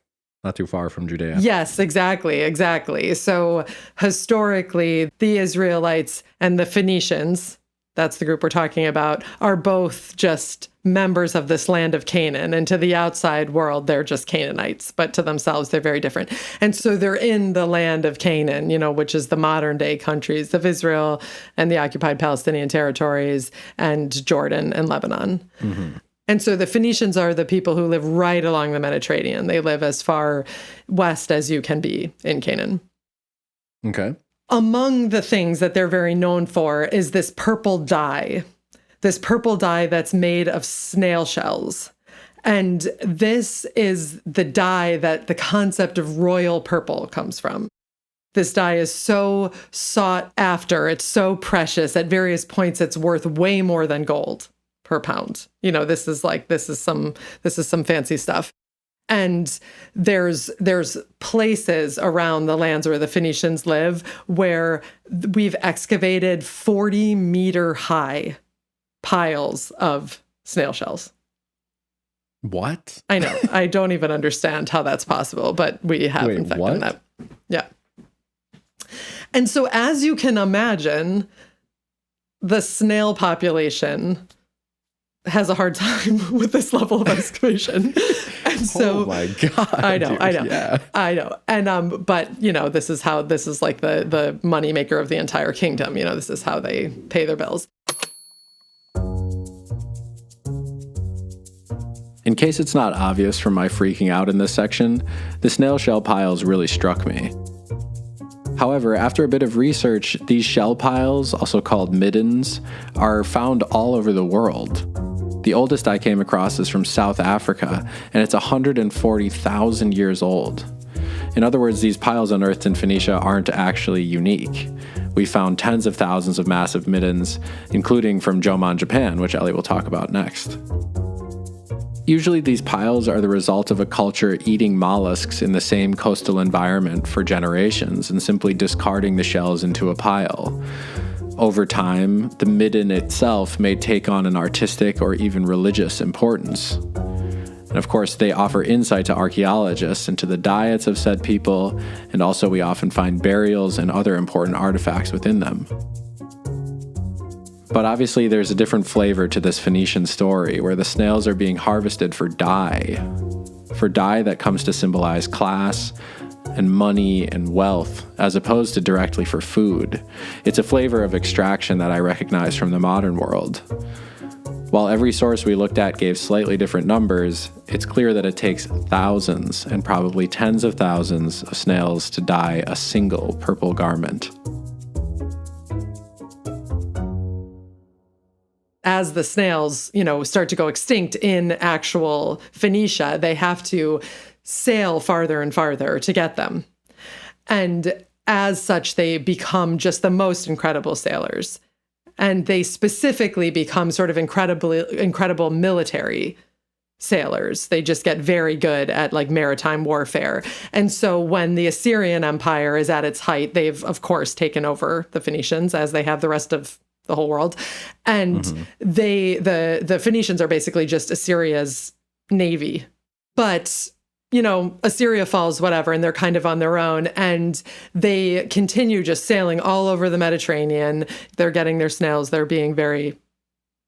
S1: from Judea.
S2: Yes, exactly. So historically, the Israelites and the Phoenicians, that's the group we're talking about, are both just members of this land of Canaan. And to the outside world, they're just Canaanites, but to themselves, they're very different. And so they're in the land of Canaan, which is the modern day countries of Israel and the occupied Palestinian territories and Jordan and Lebanon. Mm-hmm. And so the Phoenicians are the people who live right along the Mediterranean. They live as far west as you can be in Canaan.
S1: Okay.
S2: Among the things that they're very known for is this purple dye that's made of snail shells. And this is the dye that the concept of royal purple comes from. This dye is so sought after. It's so precious. At various points, it's worth way more than gold per pound. This is some fancy stuff. And there's places around the lands where the Phoenicians live where we've excavated 40-meter high piles of snail shells.
S1: What?
S2: I know. I don't even understand how that's possible, but we have in fact done that. Yeah. And so as you can imagine, the snail population has a hard time with this level of excavation. And so,
S1: oh my God.
S2: I know.
S1: Yeah.
S2: I know. And, but this is like the money maker of the entire kingdom. This is how they pay their bills.
S1: In case it's not obvious from my freaking out in this section, the snail shell piles really struck me. However, after a bit of research, these shell piles, also called middens, are found all over the world. The oldest I came across is from South Africa, and it's 140,000 years old. In other words, these piles unearthed in Phoenicia aren't actually unique. We found tens of thousands of massive middens, including from Joman, Japan, which Ellie will talk about next. Usually these piles are the result of a culture eating mollusks in the same coastal environment for generations and simply discarding the shells into a pile. Over time, the midden itself may take on an artistic or even religious importance. And of course, they offer insight to archaeologists into the diets of said people, and also we often find burials and other important artifacts within them. But obviously there's a different flavor to this Phoenician story, where the snails are being harvested for dye that comes to symbolize class and money and wealth, as opposed to directly for food. It's a flavor of extraction that I recognize from the modern world. While every source we looked at gave slightly different numbers, it's clear that it takes thousands and probably tens of thousands of snails to dye a single purple garment.
S2: As the snails, start to go extinct in actual Phoenicia, they have to sail farther and farther to get them. And as such, they become just the most incredible sailors. And they specifically become sort of incredible military sailors. They just get very good at maritime warfare. And so when the Assyrian Empire is at its height, they've of course taken over the Phoenicians, as they have the rest of the whole world. And the Phoenicians are basically just Assyria's navy. But Assyria falls, whatever, and they're kind of on their own, and they continue just sailing all over the Mediterranean. They're getting their snails. They're being very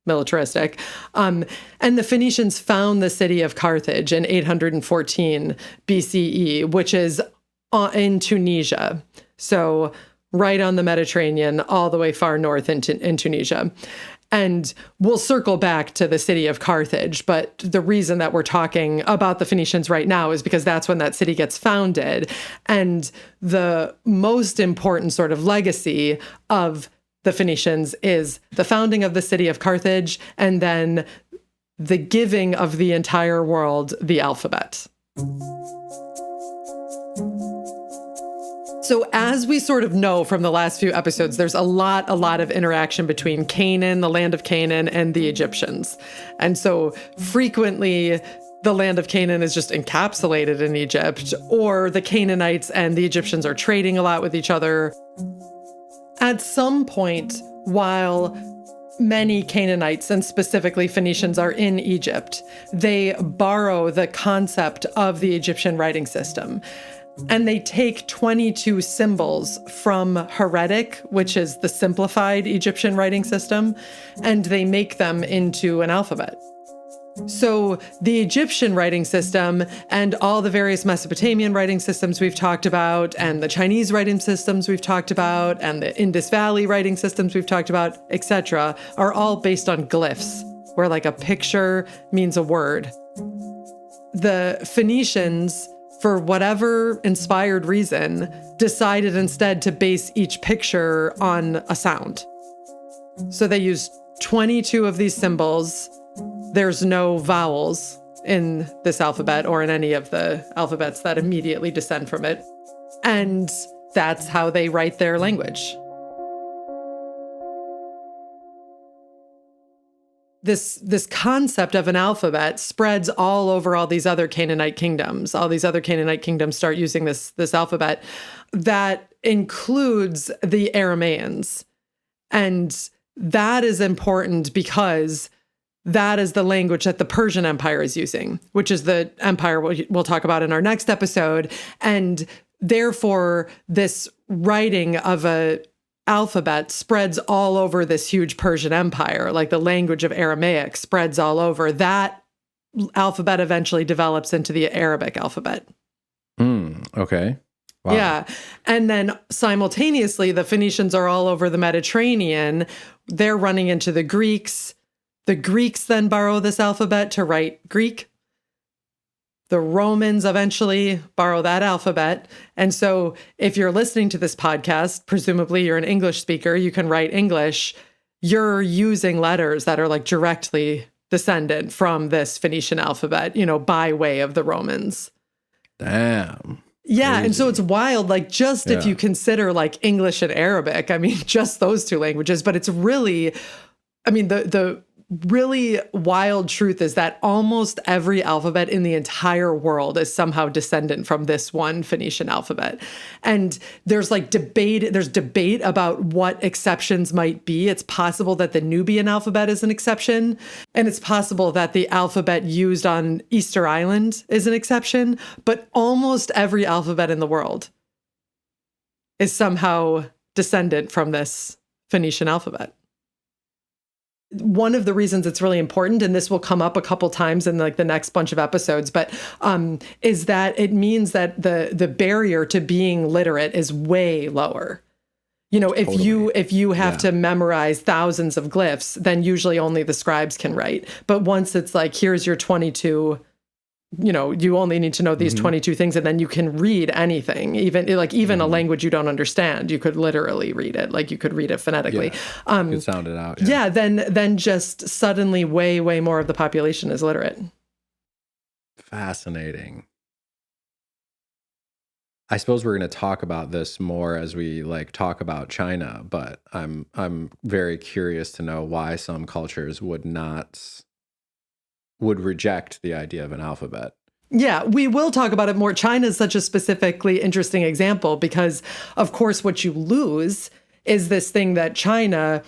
S2: militaristic. And the Phoenicians found the city of Carthage in 814 BCE, which is in Tunisia. So right on the Mediterranean, all the way far north in Tunisia. And we'll circle back to the city of Carthage, but the reason that we're talking about the Phoenicians right now is because that's when that city gets founded. And the most important sort of legacy of the Phoenicians is the founding of the city of Carthage and then the giving of the entire world the alphabet. So as we sort of know from the last few episodes, there's a lot of interaction between Canaan, the land of Canaan, and the Egyptians. And so frequently the land of Canaan is just encapsulated in Egypt, or the Canaanites and the Egyptians are trading a lot with each other. At some point, while many Canaanites and specifically Phoenicians are in Egypt, they borrow the concept of the Egyptian writing system. And they take 22 symbols from Heretic, which is the simplified Egyptian writing system, and they make them into an alphabet. So the Egyptian writing system and all the various Mesopotamian writing systems we've talked about, and the Chinese writing systems we've talked about, and the Indus Valley writing systems we've talked about, etc., are all based on glyphs, where a picture means a word. The Phoenicians, for whatever inspired reason, decided instead to base each picture on a sound. So they used 22 of these symbols. There's no vowels in this alphabet or in any of the alphabets that immediately descend from it. And that's how they write their language. This concept of an alphabet spreads all over all these other Canaanite kingdoms. All these other Canaanite kingdoms start using this alphabet that includes the Aramaeans. And that is important because that is the language that the Persian Empire is using, which is the empire we'll talk about in our next episode. And therefore, this writing of a alphabet spreads all over this huge Persian Empire, the language of Aramaic spreads all over. That alphabet eventually develops into the Arabic alphabet.
S1: Okay. Wow.
S2: Yeah. And then simultaneously, the Phoenicians are all over the Mediterranean. They're running into the Greeks. The Greeks then borrow this alphabet to write Greek. The Romans eventually borrow that alphabet. And so if you're listening to this podcast, presumably you're an English speaker, you can write English, you're using letters that are like directly descendant from this Phoenician alphabet, by way of the Romans.
S1: Damn.
S2: Yeah,
S1: Crazy.
S2: and so it's wild, like just if you consider like English and Arabic, I mean, just those two languages, but it's really, I mean, the really wild truth is that almost every alphabet in the entire world is somehow descendant from this one Phoenician alphabet. And there's debate about what exceptions might be. It's possible that the Nubian alphabet is an exception, and it's possible that the alphabet used on Easter Island is an exception, but almost every alphabet in the world is somehow descendant from this Phoenician alphabet. One of the reasons it's really important, and this will come up a couple times in like the next bunch of episodes, but is that it means that the barrier to being literate is way lower. If you have to memorize thousands of glyphs, then usually only the scribes can write. But once it's like, here's your 22, you only need to know these 22 things, and then you can read anything, even a language you don't understand. You could literally read it, like you could read it phonetically.
S1: Yeah. You could sound it out.
S2: Yeah. Then just suddenly way, way more of the population is literate.
S1: Fascinating. I suppose we're going to talk about this more as we talk about China, but I'm very curious to know why some cultures would reject the idea of an alphabet.
S2: Yeah, we will talk about it more. China is such a specifically interesting example because, of course, what you lose is this thing that China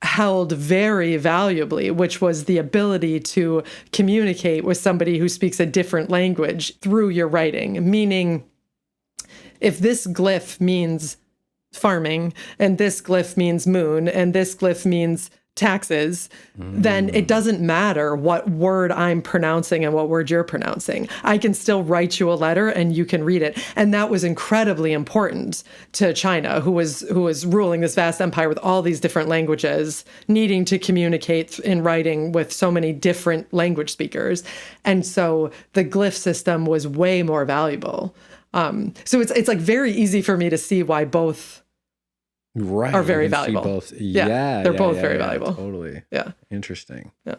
S2: held very valuably, which was the ability to communicate with somebody who speaks a different language through your writing. Meaning, if this glyph means farming, and this glyph means moon, and this glyph means taxes, then it doesn't matter what word I'm pronouncing and what word you're pronouncing. I can still write you a letter and you can read it. And that was incredibly important to China, who was ruling this vast empire with all these different languages, needing to communicate in writing with so many different language speakers. And so the glyph system was way more valuable. So it's like very easy for me to see why both are very valuable.
S1: Both.
S2: They're both very valuable.
S1: Totally.
S2: Yeah.
S1: Interesting.
S2: Yeah.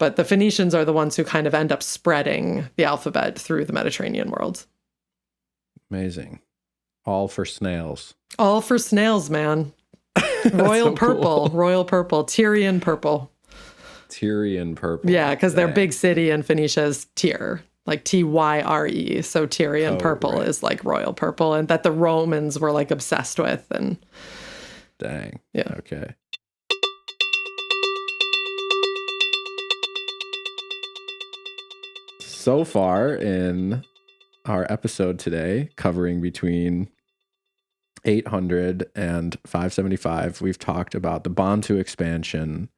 S2: But the Phoenicians are the ones who kind of end up spreading the alphabet through the Mediterranean world.
S1: Amazing. All for snails.
S2: All for snails, man. Royal so purple. Cool. Royal purple. Tyrian purple.
S1: Tyrian purple.
S2: Yeah, because their big city in Phoenicia is Tyre. Like Tyre. So Tyrian purple is like royal purple, and that the Romans were like obsessed with. And
S1: dang.
S2: Yeah.
S1: Okay. So far in our episode today, covering between 800 and 575, we've talked about the Bantu Expansion.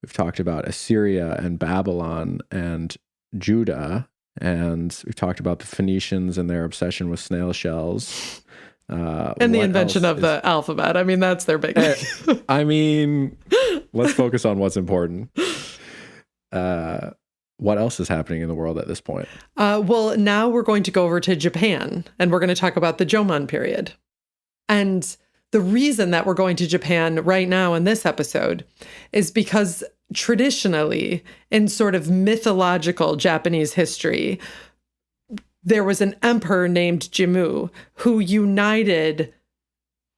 S1: We've talked about Assyria and Babylon and Judah. And we've talked about the Phoenicians and their obsession with snail shells.
S2: And the invention of the alphabet. I mean, that's their big...
S1: I mean, let's focus on what's important. What else is happening in the world at this point?
S2: Well, now we're going to go over to Japan, and we're going to talk about the Joman period. And the reason that we're going to Japan right now in this episode is because traditionally, in sort of mythological Japanese history, there was an emperor named Jimmu who united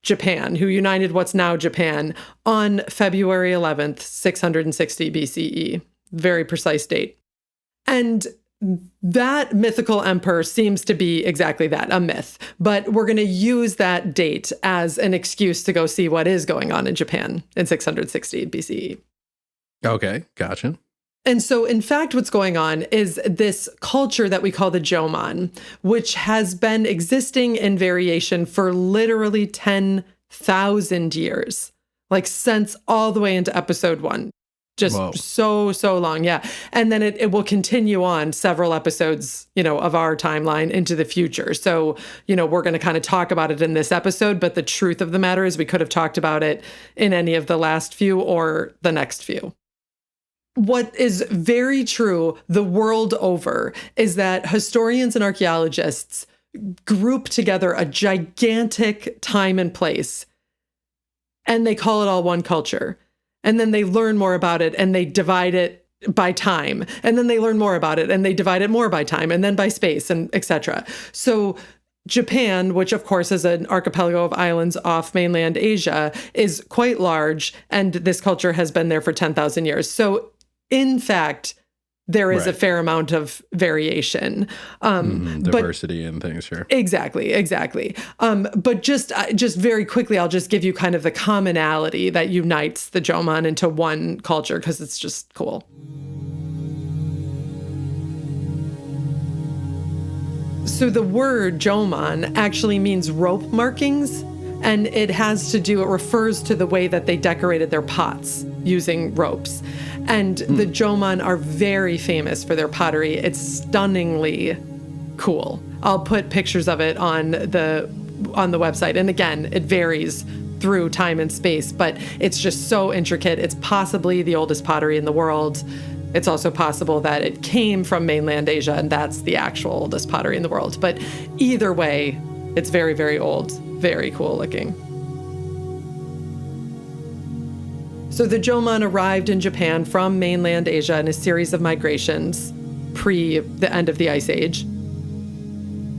S2: Japan, who united what's now Japan on February 11th, 660 BCE. Very precise date. And that mythical emperor seems to be exactly that, a myth. But we're going to use that date as an excuse to go see what is going on in Japan in 660 BCE.
S1: Okay, gotcha.
S2: And so, in fact, what's going on is this culture that we call the Joman, which has been existing in variation for literally 10,000 years, like since all the way into episode 1. Just so long, yeah. And then it will continue on several episodes, of our timeline into the future. So, we're going to kind of talk about it in this episode, but the truth of the matter is we could have talked about it in any of the last few or the next few. What is very true the world over is that historians and archaeologists group together a gigantic time and place, and they call it all one culture. And then they learn more about it, and they divide it by time. And then they learn more about it, and they divide it more by time, and then by space, and etc. So Japan, which of course is an archipelago of islands off mainland Asia, is quite large, and this culture has been there for 10,000 years. So in fact, there is a fair amount of variation.
S1: Diversity and things, sure.
S2: Exactly. But just very quickly, I'll just give you kind of the commonality that unites the Joman into one culture, because it's just cool. So the word Joman actually means rope markings, and it refers to the way that they decorated their pots using ropes. And the Joman are very famous for their pottery. It's stunningly cool. I'll put pictures of it on the website. And again, it varies through time and space, but it's just so intricate. It's possibly the oldest pottery in the world. It's also possible that it came from mainland Asia, and that's the actual oldest pottery in the world. But either way, it's very, very old, very cool looking. So the Joman arrived in Japan from mainland Asia in a series of migrations pre the end of the Ice Age.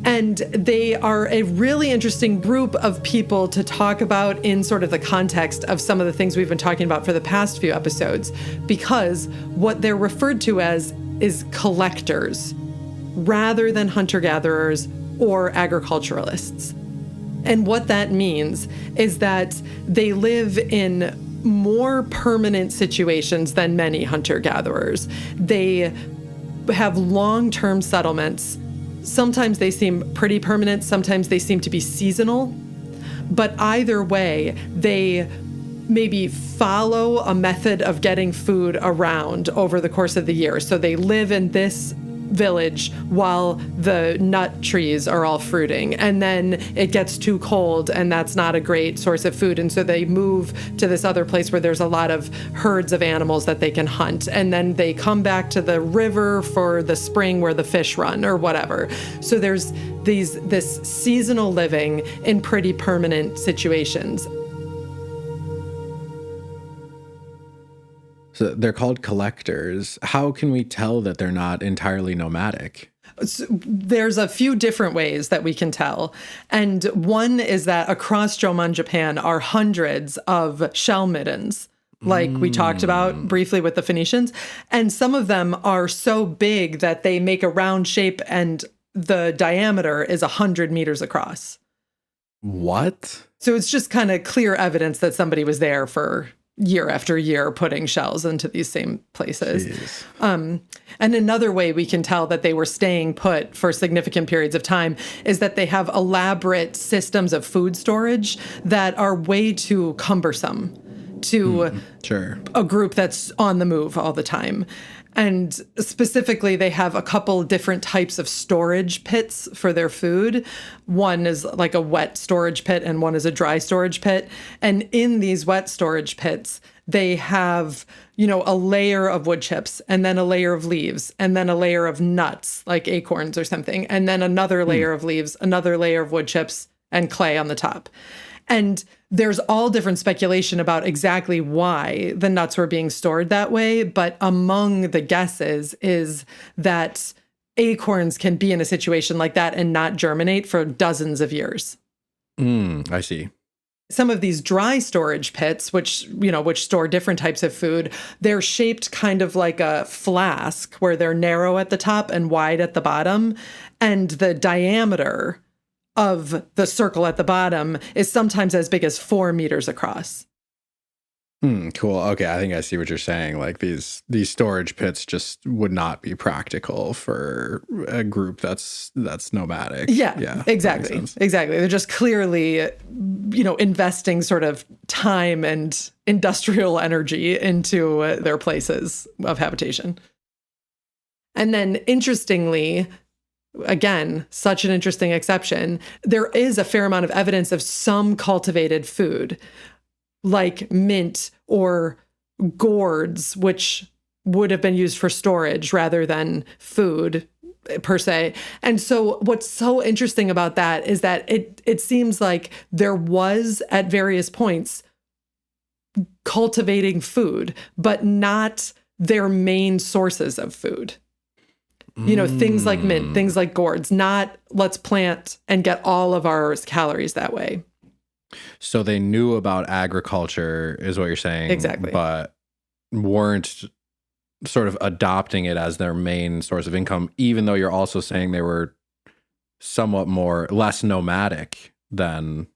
S2: And they are a really interesting group of people to talk about in sort of the context of some of the things we've been talking about for the past few episodes, because what they're referred to as is collectors rather than hunter-gatherers or agriculturalists. And what that means is that they live in more permanent situations than many hunter-gatherers. They have long-term settlements. Sometimes they seem pretty permanent, sometimes they seem to be seasonal. But either way, they maybe follow a method of getting food around over the course of the year. So they live in this village while the nut trees are all fruiting, and then it gets too cold and that's not a great source of food, and so they move to this other place where there's a lot of herds of animals that they can hunt, and then they come back to the river for the spring where the fish run or whatever. So there's this seasonal living in pretty permanent situations.
S1: So they're called collectors. How can we tell that they're not entirely nomadic?
S2: So there's a few different ways that we can tell. And one is that across Joman, Japan, are hundreds of shell middens, like we talked about briefly with the Phoenicians. And some of them are so big that they make a round shape and the diameter is 100 meters across.
S1: What?
S2: So it's just kind of clear evidence that somebody was there for year after year putting shells into these same places. And another way we can tell that they were staying put for significant periods of time is that they have elaborate systems of food storage that are way too cumbersome to a group that's on the move all the time. And specifically, they have a couple different types of storage pits for their food. One is like a wet storage pit and one is a dry storage pit. And in these wet storage pits, they have, a layer of wood chips and then a layer of leaves and then a layer of nuts, like acorns or something, and then another layer of leaves, another layer of wood chips and clay on the top. And there's all different speculation about exactly why the nuts were being stored that way. But among the guesses is that acorns can be in a situation like that and not germinate for dozens of years.
S1: I see.
S2: Some of these dry storage pits, which store different types of food, they're shaped kind of like a flask where they're narrow at the top and wide at the bottom. And the diameter of the circle at the bottom is sometimes as big as 4 meters across.
S1: Cool. Okay, I think I see what you're saying. Like these storage pits just would not be practical for a group that's nomadic.
S2: Yeah, exactly. They're just clearly, investing sort of time and industrial energy into their places of habitation. And then interestingly, again, such an interesting exception, there is a fair amount of evidence of some cultivated food, like mint or gourds, which would have been used for storage rather than food per se. And so what's so interesting about that is that it seems like there was at various points cultivating food, but not their main sources of food. You know, things like mint, things like gourds, not let's plant and get all of our calories that way.
S1: So they knew about agriculture, is what you're saying.
S2: Exactly.
S1: But weren't sort of adopting it as their main source of income, even though you're also saying they were somewhat less nomadic than.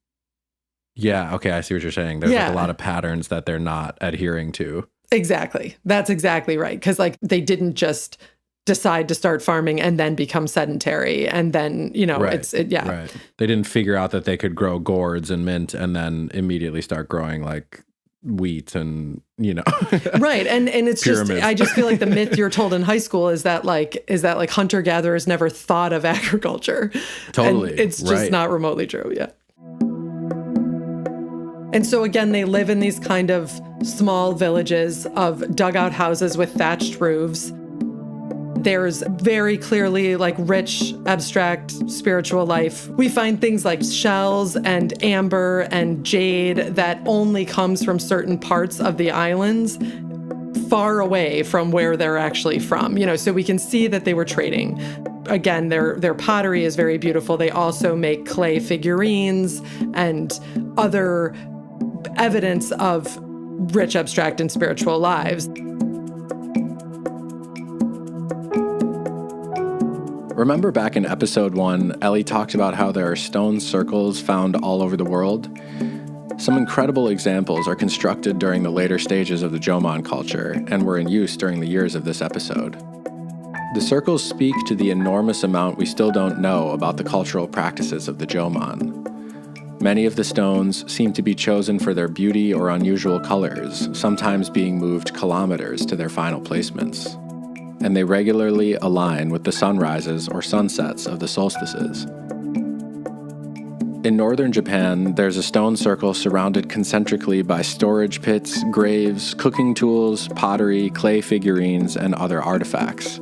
S1: Yeah, okay, I see what you're saying. There's like a lot of patterns that they're not adhering to. Exactly.
S2: That's exactly right. Because like they didn't just decide to start farming and then become sedentary. And then, you know,
S1: Right.
S2: Right.
S1: They didn't figure out that they could grow gourds and mint and then immediately start growing like wheat and, you know.
S2: Right. And it's
S1: Pyramids.
S2: just, I just feel like the myth you're told in high school is that like hunter gatherers never thought of agriculture.
S1: Totally.
S2: And it's just not remotely true. Yeah. And so again, they live in these kind of small villages of dugout houses with thatched roofs. There's very clearly like rich, abstract spiritual life. We find things like shells and amber and jade that only comes from certain parts of the islands far away from where they're actually from. You know, so we can see that they were trading. Again, their pottery is very beautiful. They also make clay figurines and other evidence of rich, abstract, and spiritual lives.
S1: Remember back in episode 1, Ellie talked about how there are stone circles found all over the world? Some incredible examples are constructed during the later stages of the Joman culture and were in use during the years of this episode. The circles speak to the enormous amount we still don't know about the cultural practices of the Joman. Many of the stones seem to be chosen for their beauty or unusual colors, sometimes being moved kilometers to their final placements. And they regularly align with the sunrises or sunsets of the solstices. In northern Japan, there's a stone circle surrounded concentrically by storage pits, graves, cooking tools, pottery, clay figurines, and other artifacts.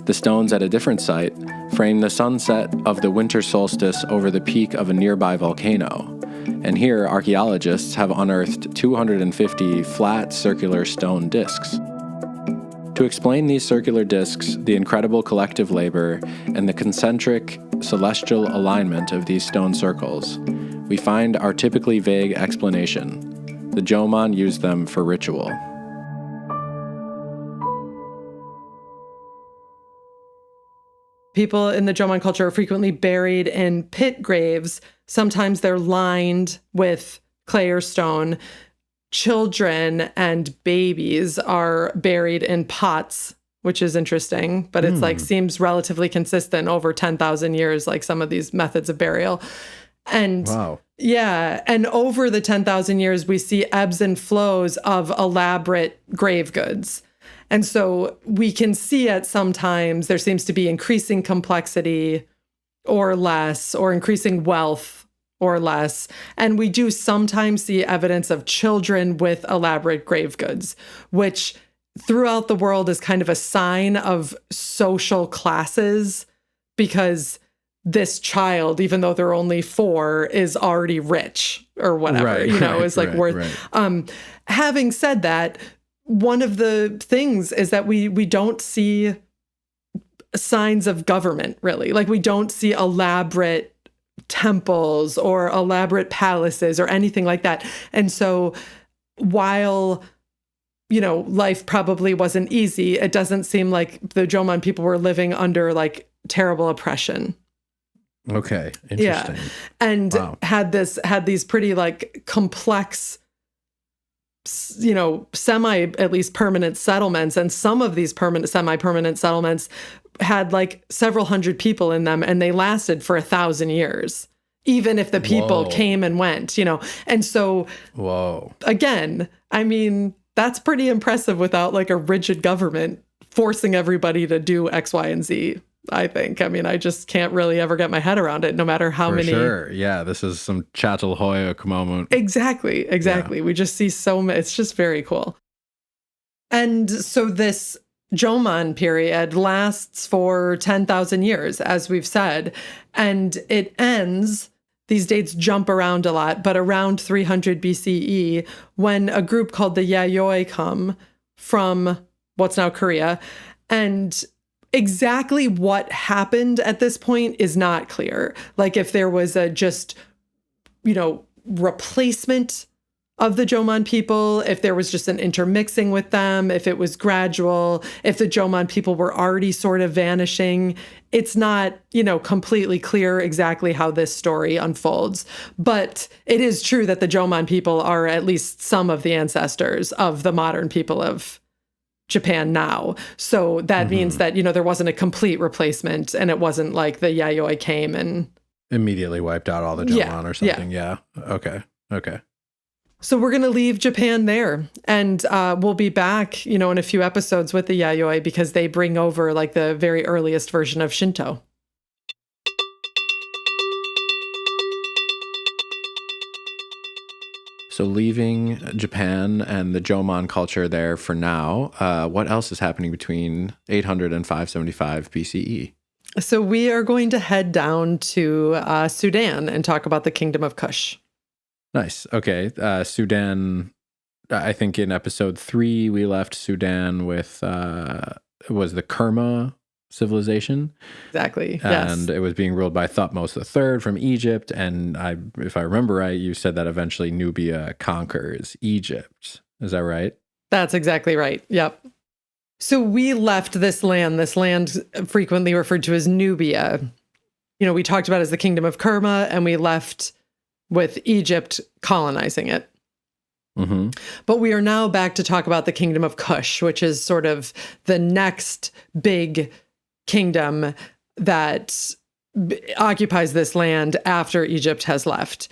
S1: The stones at a different site frame the sunset of the winter solstice over the peak of a nearby volcano, and here archaeologists have unearthed 250 flat circular stone discs. To explain these circular discs, the incredible collective labor, and the concentric celestial alignment of these stone circles, we find our typically vague explanation. The Joman used them for ritual.
S2: People in the Joman culture are frequently buried in pit graves. Sometimes they're lined with clay or stone. Children and babies are buried in pots, which is interesting, but it's like seems relatively consistent over 10,000 years, like some of these methods of burial. And yeah, and over the 10,000 years, we see ebbs and flows of elaborate grave goods. And so we can see at sometimes there seems to be increasing complexity or less, or increasing wealth or less. And we do sometimes see evidence of children with elaborate grave goods, which throughout the world is kind of a sign of social classes, because this child, even though they're only 4, is already rich or whatever, is like worth. Having said that, one of the things is that we don't see signs of government, really. Like we don't see elaborate temples or elaborate palaces or anything like that. And so while, life probably wasn't easy, it doesn't seem like the Joman people were living under like terrible oppression.
S1: Okay. Interesting.
S2: Yeah. And had these pretty like complex, semi at least permanent settlements. And some of these semi-permanent settlements had like several hundred people in them, and they lasted for 1,000 years, even if the people came and went, And so, again, I mean, that's pretty impressive without like a rigid government forcing everybody to do X, Y, and Z. I think. I mean, I just can't really ever get my head around it, no matter how many.
S1: Sure. Yeah, this is some Çatalhöyük moment.
S2: Exactly. Yeah. We just see so much. It's just very cool. And so this Joman period lasts for 10,000 years, as we've said, and it ends, these dates jump around a lot, but around 300 BCE, when a group called the Yayoi come from what's now Korea. And exactly what happened at this point is not clear. Like if there was a just, replacement of the Joman people, if there was just an intermixing with them, if it was gradual, if the Joman people were already sort of vanishing. It's not, completely clear exactly how this story unfolds. But it is true that the Joman people are at least some of the ancestors of the modern people of Japan now. So that means that, there wasn't a complete replacement, and it wasn't like the Yayoi came and
S1: immediately wiped out all the Joman or something. Yeah. Okay.
S2: So we're going to leave Japan there, and we'll be back, in a few episodes with the Yayoi, because they bring over like the very earliest version of Shinto.
S1: So leaving Japan and the Joman culture there for now, what else is happening between 800 and 575 BCE?
S2: So we are going to head down to Sudan and talk about the Kingdom of Kush.
S1: Nice. Okay. Sudan, I think in episode 3, we left Sudan with, was the Kerma civilization.
S2: Exactly.
S1: And
S2: yes.
S1: It was being ruled by Thutmose III from Egypt. And if I remember right, you said that eventually Nubia conquers Egypt. Is that right?
S2: That's exactly right. Yep. So we left this land frequently referred to as Nubia. We talked about it as the Kingdom of Kerma, and we left with Egypt colonizing it. Mm-hmm. But we are now back to talk about the Kingdom of Kush, which is sort of the next big kingdom that occupies this land after Egypt has left.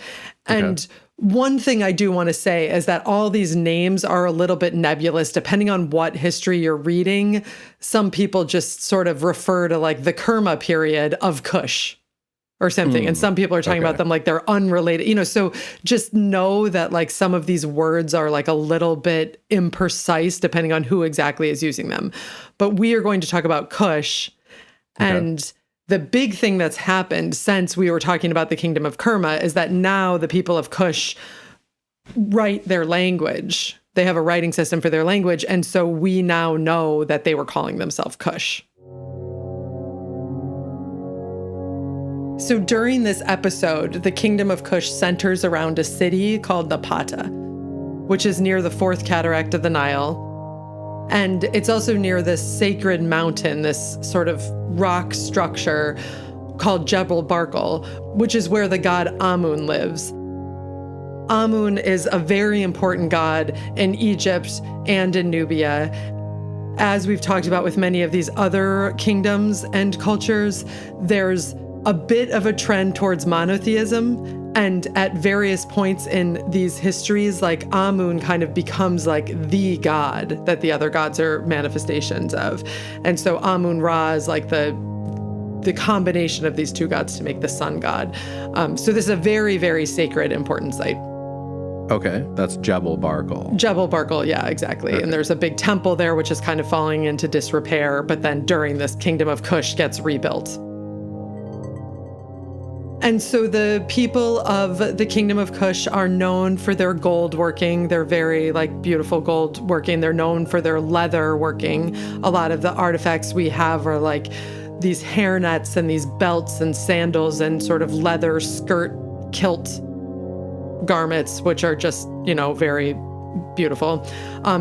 S2: Okay. And one thing I do want to say is that all these names are a little bit nebulous depending on what history you're reading. Some people just sort of refer to like the Kerma period of Kush or something. And some people are talking about them like they're unrelated, so just know that like some of these words are like a little bit imprecise depending on who exactly is using them. But we are going to talk about Kush. And the big thing that's happened since we were talking about the Kingdom of Kerma is that now the people of Kush write their language. They have a writing system for their language. And so we now know that they were calling themselves Kush. So during this episode, the Kingdom of Kush centers around a city called Napata, which is near the fourth cataract of the Nile. And it's also near this sacred mountain, this sort of rock structure called Jebel Barkal, which is where the god Amun lives. Amun is a very important god in Egypt and in Nubia. As we've talked about with many of these other kingdoms and cultures, there's a bit of a trend towards monotheism. And at various points in these histories, like Amun kind of becomes like the god that the other gods are manifestations of. And so Amun-Ra is like the combination of these two gods to make the sun god. So this is a very, very sacred, important site.
S1: Okay, that's Jebel Barkal.
S2: Jebel Barkal, yeah, exactly. Okay. And there's a big temple there, which is kind of falling into disrepair, but then during this Kingdom of Kush gets rebuilt. And so the people of the Kingdom of Kush are known for their gold working. They're very beautiful gold working. They're known for their leather working. A lot of the artifacts we have are like these hairnets and these belts and sandals and sort of leather skirt kilt garments, which are just, very beautiful.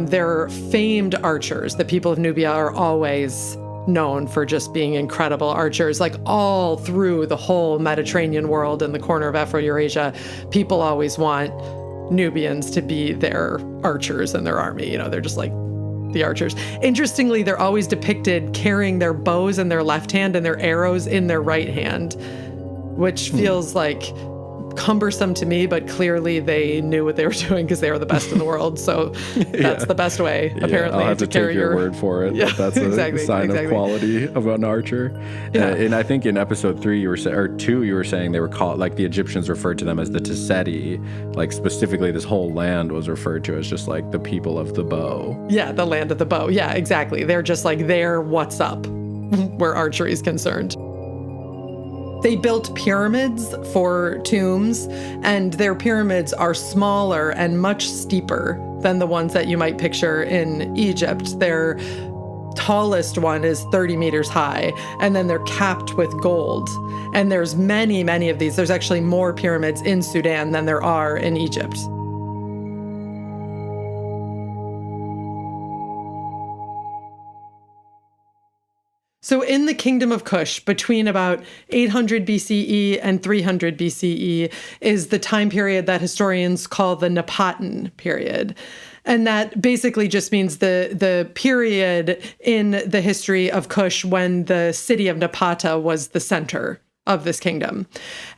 S2: They're famed archers. The people of Nubia are always known for just being incredible archers, like all through the whole Mediterranean world and the corner of Afro-Eurasia. People always want Nubians to be their archers in their army. They're just like the archers. Interestingly, they're always depicted carrying their bows in their left hand and their arrows in their right hand, which feels like cumbersome to me, but clearly they knew what they were doing because they were the best in the world. So that's the best way, apparently,
S1: I'll have to
S2: carry
S1: take your word for it.
S2: Yeah,
S1: That's a sign of quality of an archer.
S2: Yeah.
S1: And I think in episode 3 you were saying they were called, like the Egyptians referred to them as the Tseti, like specifically this whole land was referred to as just like the people of the bow.
S2: Yeah, the land of the bow. Yeah, exactly. They're just like, they're what's up where archery is concerned. They built pyramids for tombs, and their pyramids are smaller and much steeper than the ones that you might picture in Egypt. Their tallest one is 30 meters high, and then they're capped with gold. And there's many, many of these. There's actually more pyramids in Sudan than there are in Egypt. So in the kingdom of Kush, between about 800 BCE and 300 BCE is the time period that historians call the Napatan period. And that basically just means the period in the history of Kush when the city of Napata was the center of this kingdom.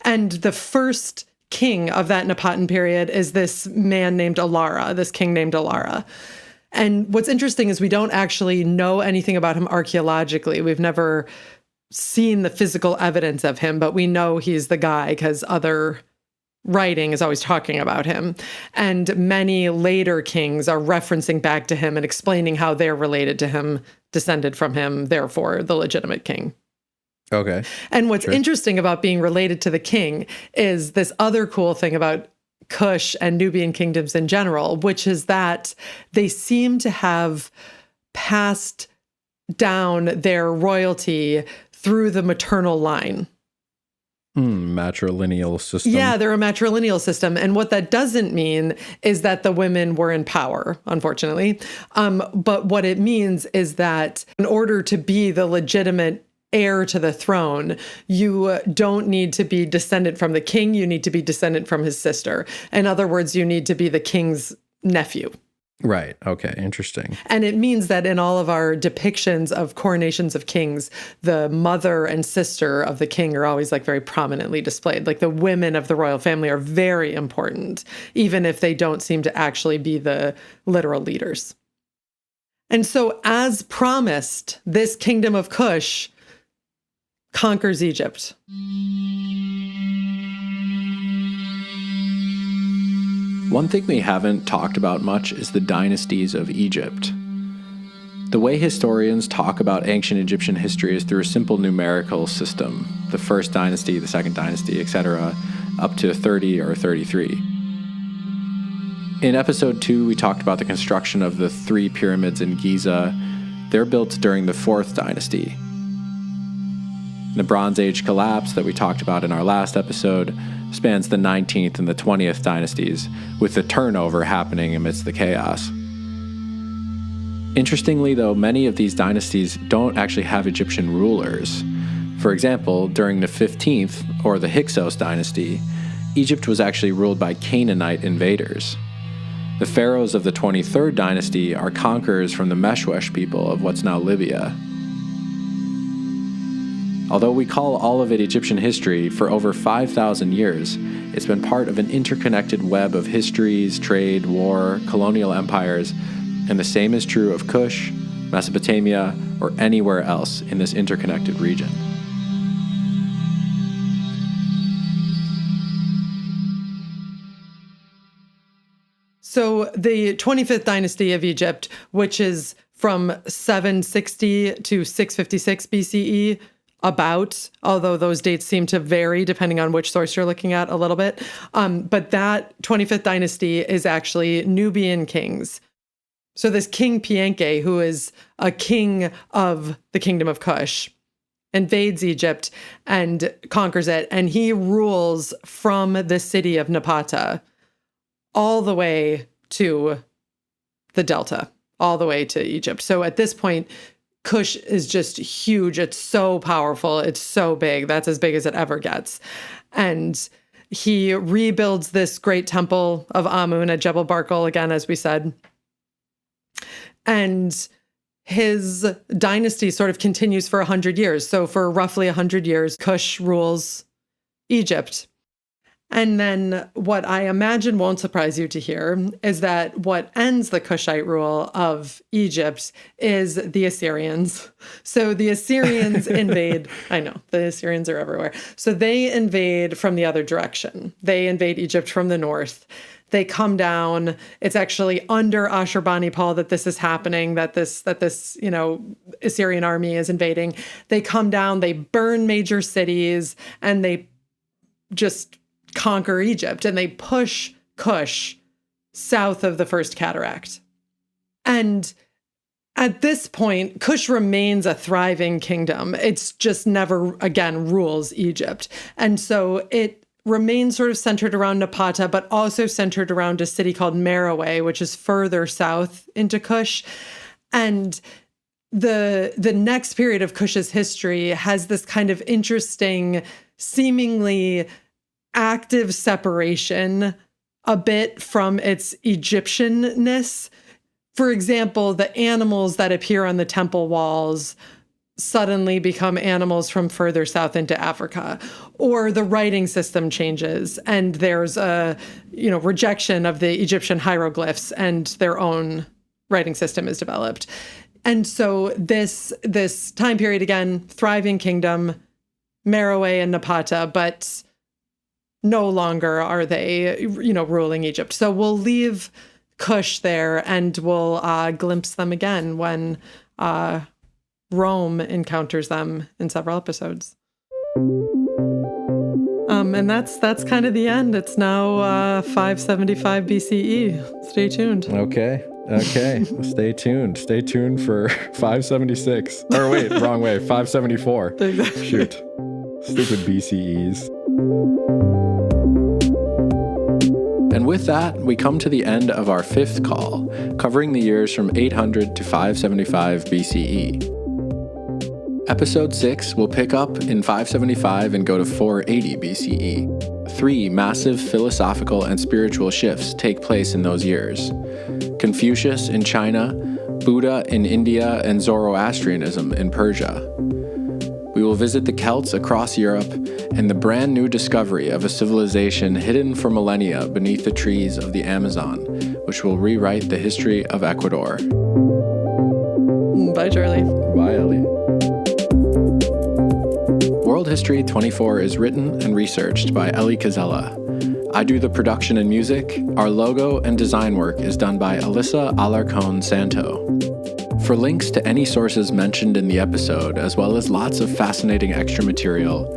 S2: And the first king of that Napatan period is this man named Alara, this king named Alara. And what's interesting is we don't actually know anything about him archaeologically. We've never seen the physical evidence of him, but we know he's the guy because other writing is always talking about him. And many later kings are referencing back to him and explaining how they're related to him, descended from him, therefore the legitimate king.
S1: Okay.
S2: And what's interesting about being related to the king is this other cool thing about Kush and Nubian kingdoms in general, which is that they seem to have passed down their royalty through the maternal line.
S1: Matrilineal system.
S2: Yeah, they're a matrilineal system. And what that doesn't mean is that the women were in power, unfortunately. But what it means is that in order to be the legitimate heir to the throne, you don't need to be descendant from the king, you need to be descendant from his sister. In other words, you need to be the king's nephew.
S1: Right. Okay. Interesting.
S2: And it means that in all of our depictions of coronations of kings, the mother and sister of the king are always like very prominently displayed. Like the women of the royal family are very important, even if they don't seem to actually be the literal leaders. And so as promised, this kingdom of Kush conquers Egypt.
S1: One thing we haven't talked about much is the dynasties of Egypt. The way historians talk about ancient Egyptian history is through a simple numerical system, the first dynasty, the second dynasty, etc., up to 30 or 33. In episode 2, we talked about the construction of the 3 pyramids in Giza. They're built during the 4th dynasty. The Bronze Age collapse that we talked about in our last episode spans the 19th and the 20th dynasties, with the turnover happening amidst the chaos. Interestingly, though, many of these dynasties don't actually have Egyptian rulers. For example, during the 15th, or the Hyksos dynasty, Egypt was actually ruled by Canaanite invaders. The pharaohs of the 23rd dynasty are conquerors from the Meshwesh people of what's now Libya. Although we call all of it Egyptian history, for over 5,000 years, it's been part of an interconnected web of histories, trade, war, colonial empires, and the same is true of Kush, Mesopotamia, or anywhere else in this interconnected region.
S2: So the 25th dynasty of Egypt, which is from 760 to 656 BCE, although those dates seem to vary depending on which source you're looking at a little bit. But that 25th dynasty is actually Nubian kings. So this King Pienke, who is a king of the kingdom of Kush, invades Egypt and conquers it. And he rules from the city of Napata all the way to the Delta, all the way to Egypt. So at this point, Kush is just huge. It's so powerful. It's so big. That's as big as it ever gets. And he rebuilds this great temple of Amun at Jebel Barkal, again, as we said. And his dynasty sort of continues for 100 years. So for roughly 100 years, Kush rules Egypt. And then what I imagine won't surprise you to hear is that what ends the Kushite rule of Egypt is the Assyrians. So the Assyrians invade. I know, the Assyrians are everywhere. So they invade from the other direction. They invade Egypt from the north. They come down. It's actually under Ashurbanipal that this is happening, that this Assyrian army is invading. They come down, they burn major cities, and they just conquer Egypt, and they push Kush south of the First Cataract. And at this point, Kush remains a thriving kingdom. It's just never, again, rules Egypt. And so it remains sort of centered around Napata, but also centered around a city called Meroe, which is further south into Kush. And the next period of Kush's history has this kind of interesting, seemingly active separation a bit from its Egyptianness. For example, the animals that appear on the temple walls suddenly become animals from further south into Africa, or the writing system changes and there's a rejection of the Egyptian hieroglyphs and their own writing system is developed. And so this time period, again, thriving kingdom, Meroe and Napata, but no longer are they, ruling Egypt. So we'll leave Kush there and we'll glimpse them again when Rome encounters them in several episodes. And that's kind of the end. It's now 575 BCE. Stay tuned.
S1: Okay. Stay tuned. Stay tuned for 576. Or wait, wrong way. 574.
S2: Exactly.
S1: Shoot. Stupid BCEs. And with that, we come to the end of our fifth call, covering the years from 800 to 575 BCE. Episode 6 will pick up in 575 and go to 480 BCE. 3 massive philosophical and spiritual shifts take place in those years. Confucius in China, Buddha in India, and Zoroastrianism in Persia. We will visit the Celts across Europe and the brand new discovery of a civilization hidden for millennia beneath the trees of the Amazon, which will rewrite the history of Ecuador.
S2: Bye, Charlie.
S1: Bye, Ellie. World History 24 is written and researched by Ellie Cazella. I do the production and music. Our logo and design work is done by Alyssa Alarcon Santo. For links to any sources mentioned in the episode, as well as lots of fascinating extra material,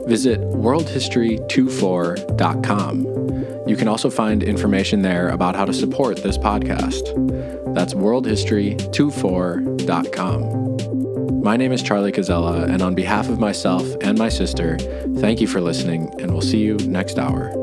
S1: visit worldhistory24.com. You can also find information there about how to support this podcast. That's worldhistory24.com. My name is Charlie Cazella, and on behalf of myself and my sister, thank you for listening, and we'll see you next hour.